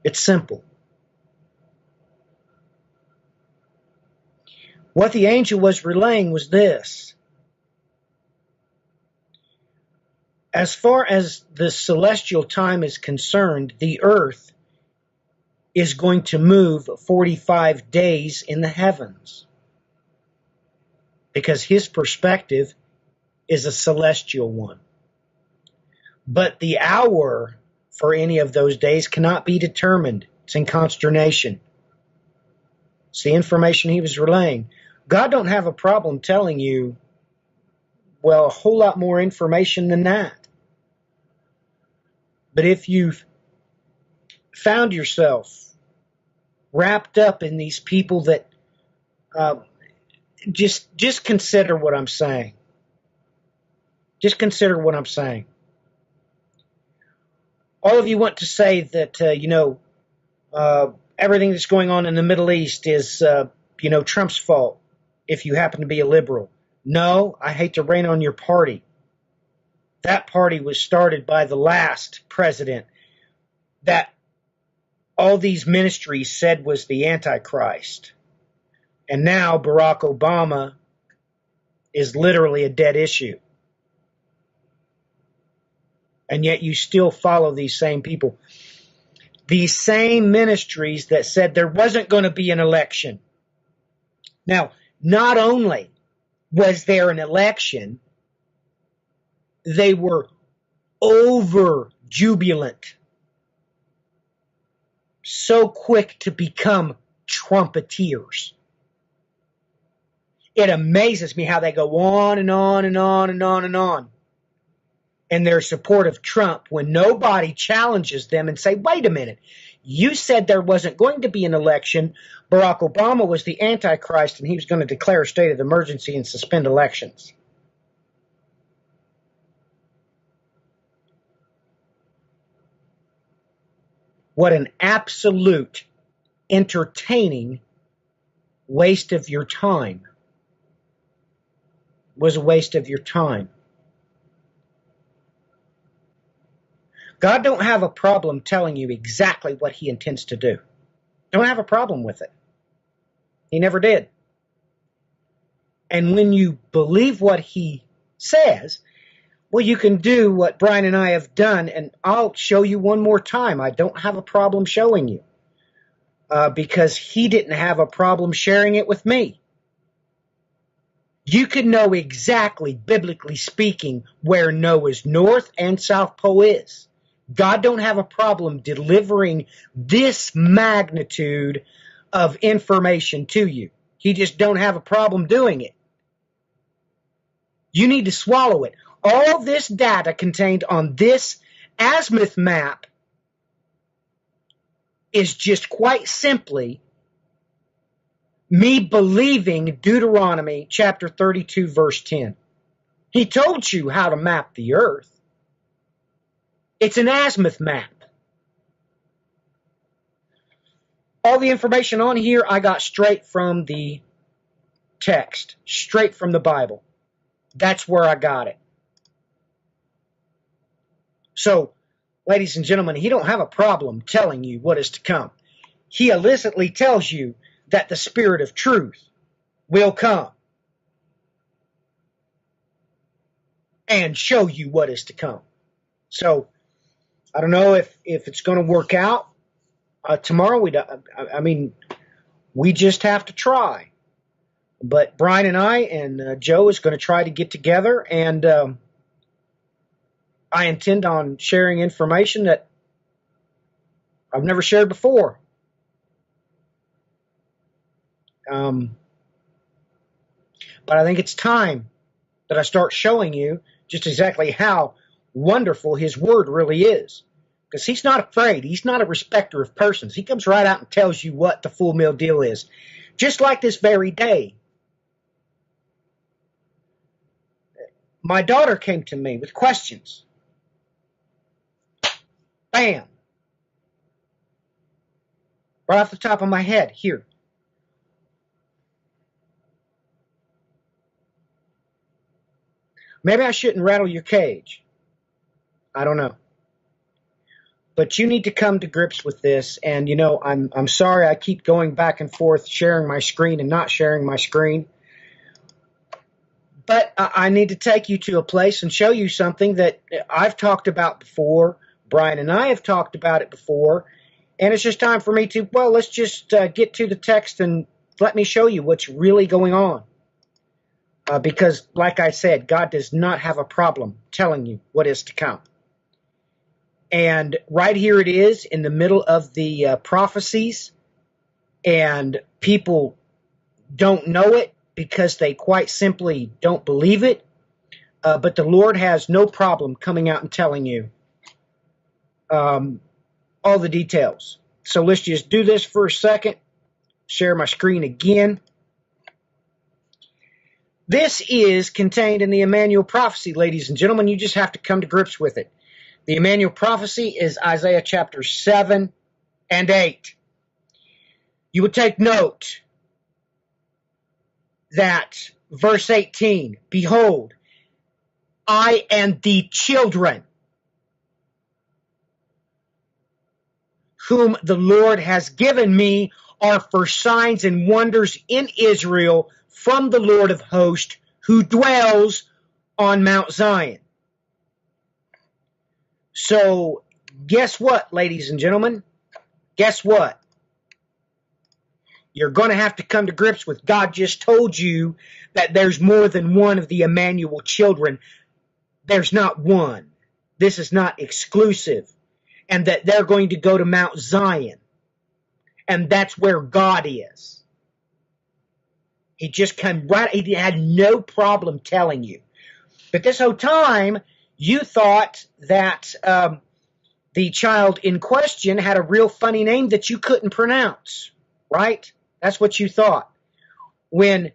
It's simple. What the angel was relaying was this. As far as the celestial time is concerned, the earth is going to move 45 days in the heavens, because his perspective is a celestial one. But the hour for any of those days cannot be determined. It's in consternation. It's the information he was relaying. God don't have a problem telling you, well, a whole lot more information than that. But if you've found yourself wrapped up in these people that just consider what I'm saying. Just consider what I'm saying. All of you want to say that, everything that's going on in the Middle East is, Trump's fault if you happen to be a liberal. No, I hate to rain on your party. That party was started by the last president that all these ministries said was the Antichrist. And now Barack Obama is literally a dead issue. And yet you still follow these same people. These same ministries that said there wasn't going to be an election. Now, not only was there an election, they were over jubilant. So quick to become trumpeteers. It amazes me how they go on and on and on and on and on in their support of Trump when nobody challenges them and say, wait a minute, you said there wasn't going to be an election. Barack Obama was the Antichrist and he was going to declare a state of emergency and suspend elections. What an absolute entertaining waste of your time. Was a waste of your time. God don't have a problem telling you exactly what he intends to do. Don't have a problem with it. He never did. And when you believe what he says, well, you can do what Brian and I have done, and I'll show you one more time. I don't have a problem showing you because he didn't have a problem sharing it with me. You can know exactly, biblically speaking, where Noah's North and South Pole is. God don't have a problem delivering this magnitude of information to you. He just don't have a problem doing it. You need to swallow it. All this data contained on this azimuth map is just quite simply me believing Deuteronomy chapter 32, verse 10. He told you how to map the earth. It's an azimuth map. All the information on here I got straight from the text, straight from the Bible. That's where I got it. So, ladies and gentlemen, he don't have a problem telling you what is to come. He illicitly tells you that the Spirit of truth will come and show you what is to come. So, I don't know if it's going to work out tomorrow. We just have to try. But Brian and I and Joe is going to try to get together, and I intend on sharing information that I've never shared before. But I think it's time that I start showing you just exactly how wonderful his word really is. Because he's not afraid. He's not a respecter of persons. He comes right out and tells you what the full meal deal is. Just like this very day. My daughter came to me with questions. Bam. Right off the top of my head. Here. Maybe I shouldn't rattle your cage. I don't know. But you need to come to grips with this. And, you know, I'm sorry I keep going back and forth, sharing my screen and not sharing my screen. But I need to take you to a place and show you something that I've talked about before. Brian and I have talked about it before. And it's just time for me to, well, let's just get to the text and let me show you what's really going on. Because, like I said, God does not have a problem telling you what is to come. And right here it is in the middle of the prophecies. And people don't know it because they quite simply don't believe it. But the Lord has no problem coming out and telling you all the details. So let's just do this for a second. Share my screen again. This is contained in the Emmanuel prophecy, ladies and gentlemen. You just have to come to grips with it. The Emmanuel prophecy is Isaiah chapter 7 and 8. You would take note that verse 18, behold, I and the children whom the Lord has given me are for signs and wonders in Israel from the Lord of hosts, who dwells on Mount Zion. So, guess what, ladies and gentlemen? Guess what? You're going to have to come to grips with God just told you that there's more than one of the Emmanuel children. There's not one. This is not exclusive. And that they're going to go to Mount Zion. And that's where God is. He just came right, he had no problem telling you. But this whole time, you thought that the child in question had a real funny name that you couldn't pronounce, right? That's what you thought. When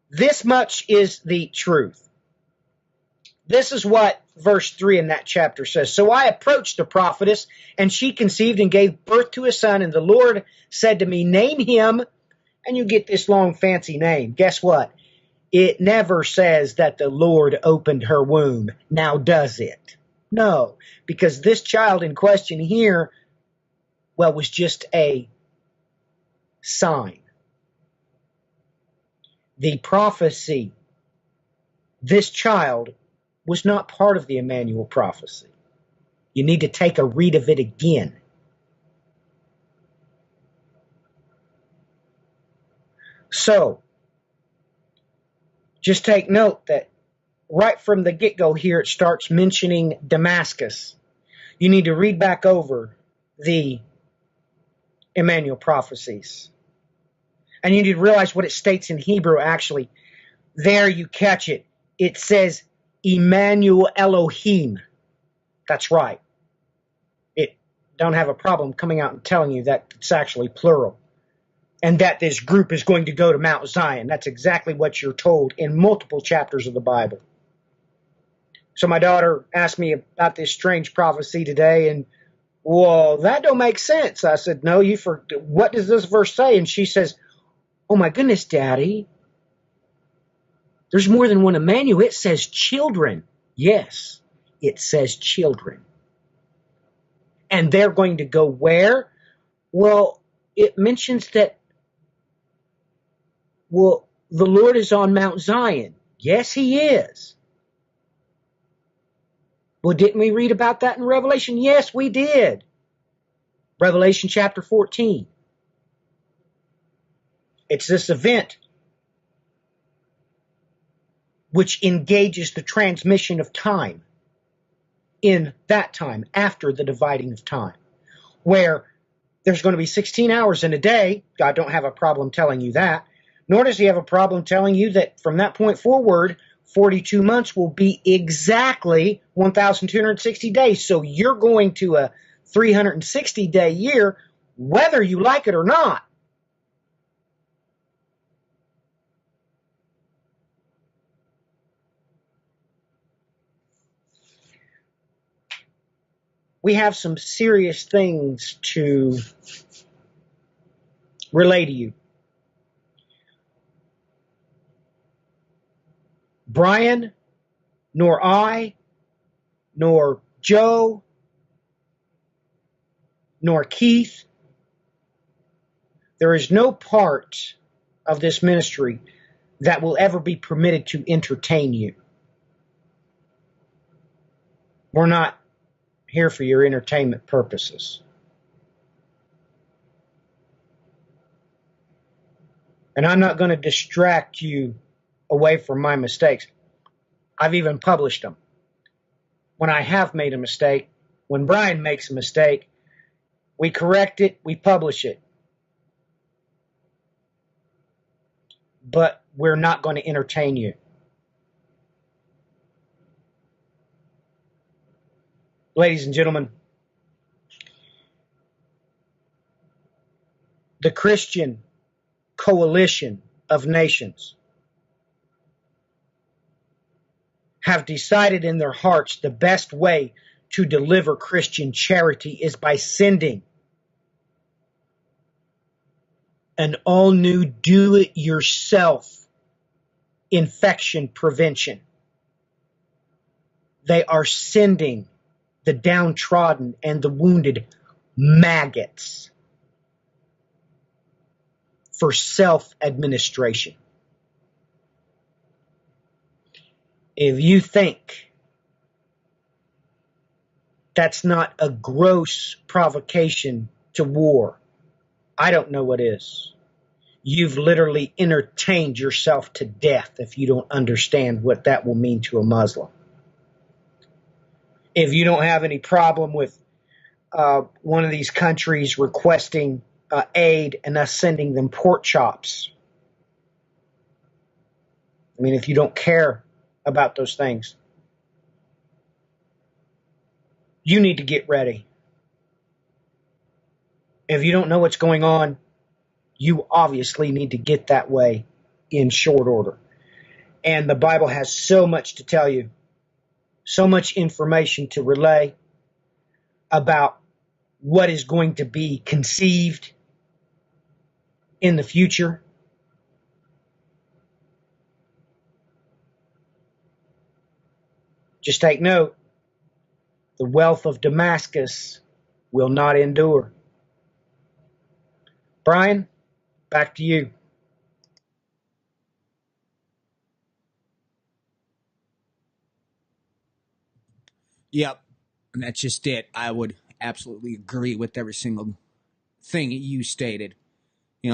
this much is the truth. This is what verse 3 in that chapter says. So I approached the prophetess, and she conceived and gave birth to a son, and the Lord said to me, name him, and you get this long fancy name. Guess what? It never says that the Lord opened her womb. Now does it? No, because this child in question here, well, was just a sign. The prophecy, this child was not part of the Emmanuel prophecy. You need to take a read of it again. So, just take note that right from the get-go here, it starts mentioning Damascus. You need to read back over the Emmanuel prophecies. And you need to realize what it states in Hebrew, actually. There you catch it. It says Emmanuel Elohim. That's right. It don't have a problem coming out and telling you that it's actually plural. And that this group is going to go to Mount Zion. That's exactly what you're told in multiple chapters of the Bible. So my daughter asked me about this strange prophecy today, and, well, that don't make sense. I said, no, what does this verse say? And she says, oh my goodness, Daddy, there's more than one Emmanuel. It says children. Yes, it says children. And they're going to go where? Well, it mentions that, well, the Lord is on Mount Zion. Yes, he is. Well, didn't we read about that in Revelation? Yes, we did. Revelation chapter 14. It's this event which engages the transmission of time in that time, after the dividing of time, where there's going to be 16 hours in a day. God don't have a problem telling you that. Nor does he have a problem telling you that from that point forward, 42 months will be exactly 1,260 days. So you're going to a 360-day year, whether you like it or not. We have some serious things to relay to you. Brian, nor I, nor Joe, nor Keith, there is no part of this ministry that will ever be permitted to entertain you. We're not here for your entertainment purposes. And I'm not going to distract you away from my mistakes. I've even published them. When I have made a mistake, when Brian makes a mistake, we correct it, we publish it. But we're not going to entertain you. Ladies and gentlemen, the Christian coalition of nations have decided in their hearts the best way to deliver Christian charity is by sending an all-new do-it-yourself infection prevention. They are sending the downtrodden and the wounded maggots for self-administration. If you think that's not a gross provocation to war, I don't know what is. You've literally entertained yourself to death if you don't understand what that will mean to a Muslim. If you don't have any problem with one of these countries requesting aid and us sending them pork chops, I mean, if you don't care about those things, you need to get ready. If you don't know what's going on, you obviously need to get that way in short order. And the Bible has so much to tell you, so much information to relay about what is going to be conceived in the future. Just take note, the wealth of Damascus will not endure. Brian, back to you. Yep, and that's just it. I would absolutely agree with every single thing that you stated,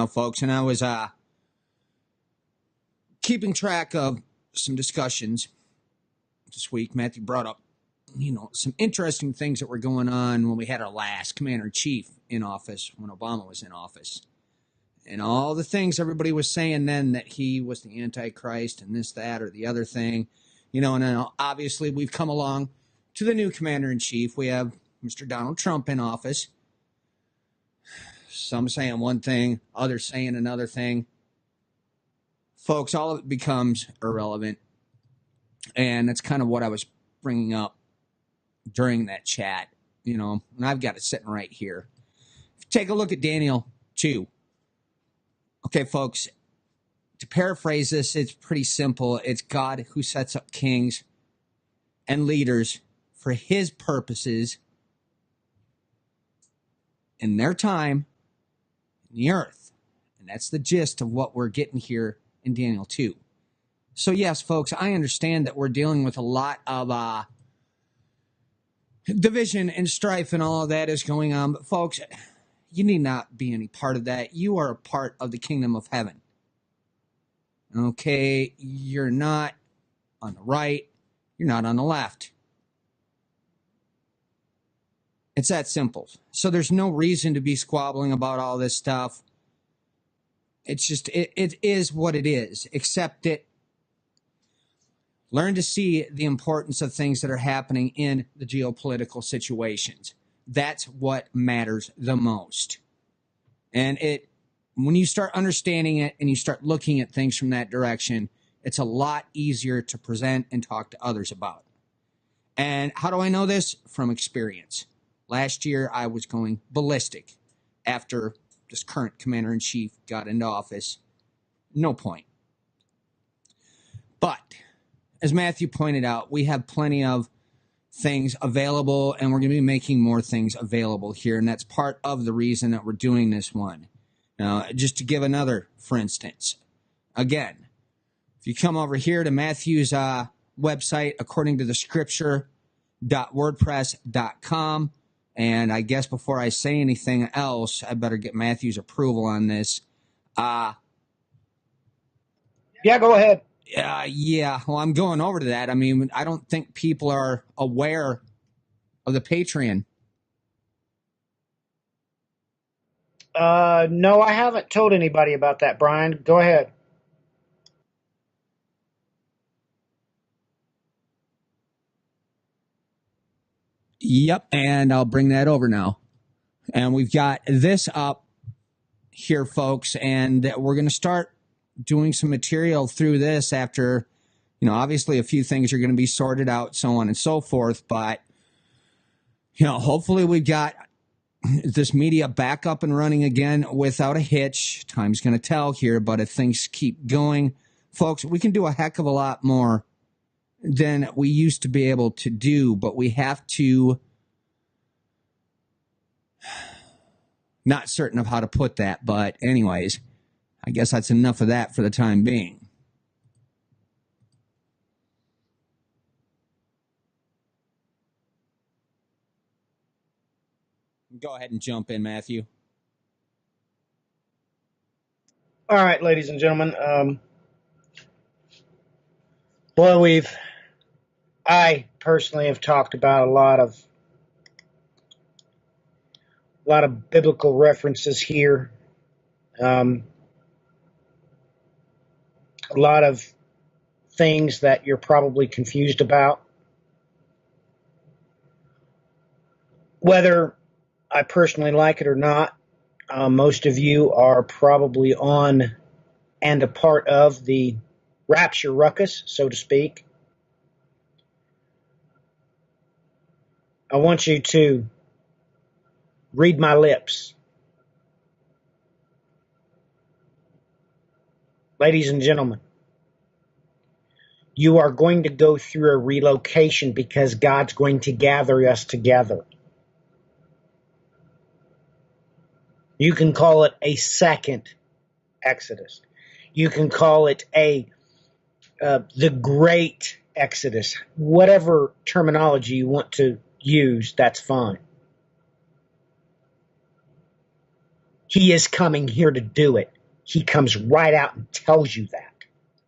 folks. And I was keeping track of some discussions this week. Matthew brought up, some interesting things that were going on when we had our last commander-in-chief in office, when Obama was in office. And all the things everybody was saying then, that he was the Antichrist and this, that, or the other thing. And then obviously we've come along to the new commander-in-chief. We have Mr. Donald Trump in office. Some saying one thing, others saying another thing. Folks, all of it becomes irrelevant. And that's kind of what I was bringing up during that chat, and I've got it sitting right here. Take a look at Daniel 2. Okay, folks, to paraphrase this, it's pretty simple. It's God who sets up kings and leaders for his purposes in their time in the earth. And that's the gist of what we're getting here in Daniel 2. So yes, folks, I understand that we're dealing with a lot of division and strife and all of that is going on. But folks, you need not be any part of that. You are a part of the kingdom of heaven. Okay, you're not on the right. You're not on the left. It's that simple. So there's no reason to be squabbling about all this stuff. It's just, it is what it is. Accept it. Learn to see the importance of things that are happening in the geopolitical situations. That's what matters the most. And when you start understanding it and you start looking at things from that direction, it's a lot easier to present and talk to others about. And how do I know this? From experience. Last year, I was going ballistic after this current commander-in-chief got into office. No point. But as Matthew pointed out, we have plenty of things available, and we're going to be making more things available here, and that's part of the reason that we're doing this one. Now, just to give another, for instance, again, if you come over here to Matthew's website, according to the scripture.wordpress.com, and I guess before I say anything else, I better get Matthew's approval on this. Yeah, go ahead. Yeah, well, I'm going over to that. I mean, I don't think people are aware of the Patreon. No, I haven't told anybody about that, Brian. Go ahead. Yep, and I'll bring that over now. And we've got this up here, folks, and we're going to start doing some material through this after, obviously a few things are going to be sorted out, so on and so forth. But, hopefully we've got this media back up and running again without a hitch. Time's going to tell here, but if things keep going, folks, we can do a heck of a lot more than we used to be able to do, but we have to, not certain of how to put that, but anyways, I guess that's enough of that for the time being. Go ahead and jump in, Matthew. All right, ladies and gentlemen. Well, I personally have talked about a lot of biblical references here. A lot of things that you're probably confused about. Whether I personally like it or not, most of you are probably on and a part of the rapture ruckus, so to speak. I want you to read my lips. Ladies and gentlemen, you are going to go through a relocation because God's going to gather us together. You can call it a second Exodus. You can call it the Great Exodus. Whatever terminology you want to use, that's fine. He is coming here to do it. He comes right out and tells you that.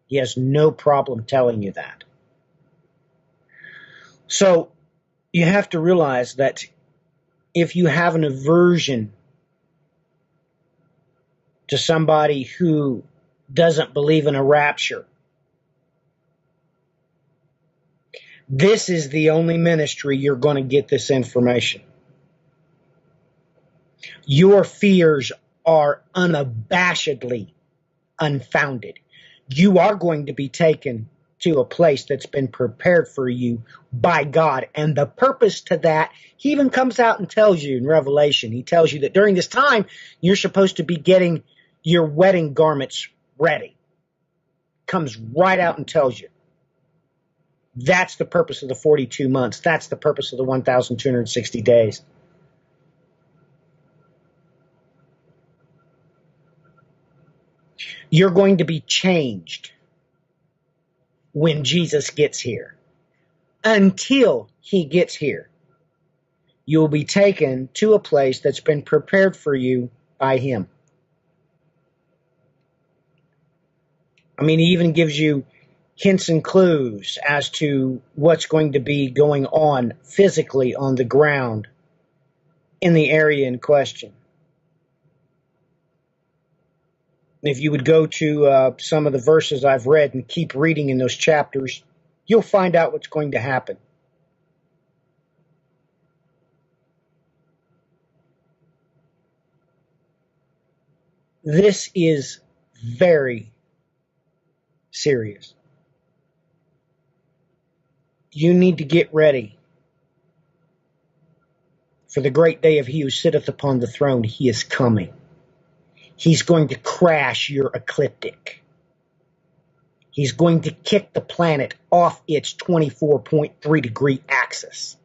He has no problem telling you that. So you have to realize that if you have an aversion to somebody who doesn't believe in a rapture, This is the only ministry you're going to get this information. Your fears are unabashedly unfounded. You are going to be taken to a place that's been prepared for you by God. And the purpose to that, he even comes out and tells you in Revelation, he tells you that during this time, you're supposed to be getting your wedding garments ready. Comes right out and tells you. That's the purpose of the 42 months. That's the purpose of the 1,260 days. You're going to be changed when Jesus gets here. Until he gets here, you'll be taken to a place that's been prepared for you by him. I mean, he even gives you hints and clues as to what's going to be going on physically on the ground in the area in question. If you would go to some of the verses I've read and keep reading in those chapters, you'll find out what's going to happen. This is very serious. You need to get ready for the great day of he who sitteth upon the throne. He is coming. He's going to crash your ecliptic. He's going to kick the planet off its 24.3 degree axis.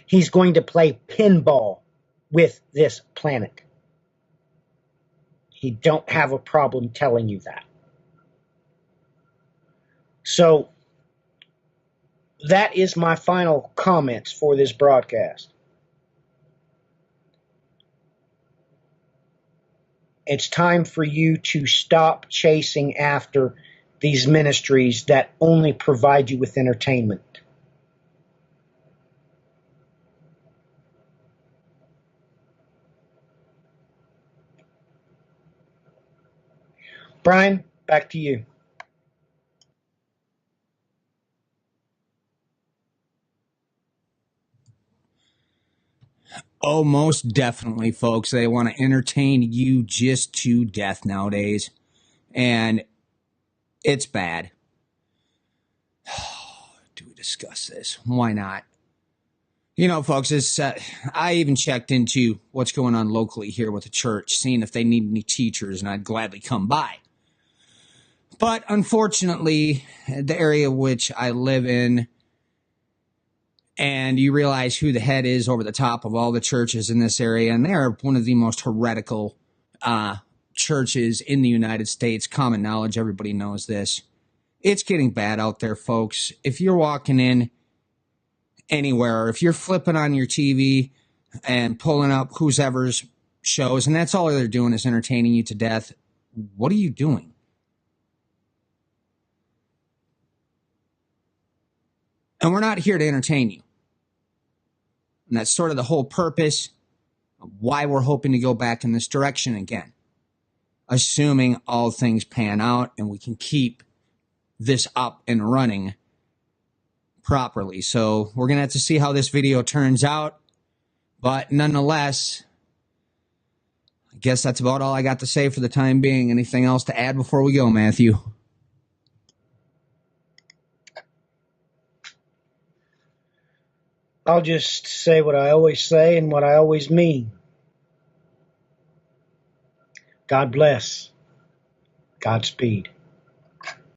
He's going to play pinball with this planet. He don't have a problem telling you that. So that is my final comments for this broadcast. It's time for you to stop chasing after these ministries that only provide you with entertainment. Brian, back to you. Oh, most definitely, folks. They want to entertain you just to death nowadays. And it's bad. Do we discuss this? Why not? You know, folks, I even checked into what's going on locally here with the church, seeing if they need any teachers, and I'd gladly come by. But unfortunately, the area which I live in, and you realize who the head is over the top of all the churches in this area, and they're one of the most heretical churches in the United States. Common knowledge, everybody knows this. It's getting bad out there, folks. If you're walking in anywhere, or if you're flipping on your TV and pulling up whoever's shows, and that's all they're doing is entertaining you to death, what are you doing? And we're not here to entertain you. And that's sort of the whole purpose of why we're hoping to go back in this direction again. Assuming all things pan out and we can keep this up and running properly. So we're going to have to see how this video turns out. But nonetheless, I guess that's about all I got to say for the time being. Anything else to add before we go, Matthew? I'll just say what I always say and what I always mean. God bless. Godspeed.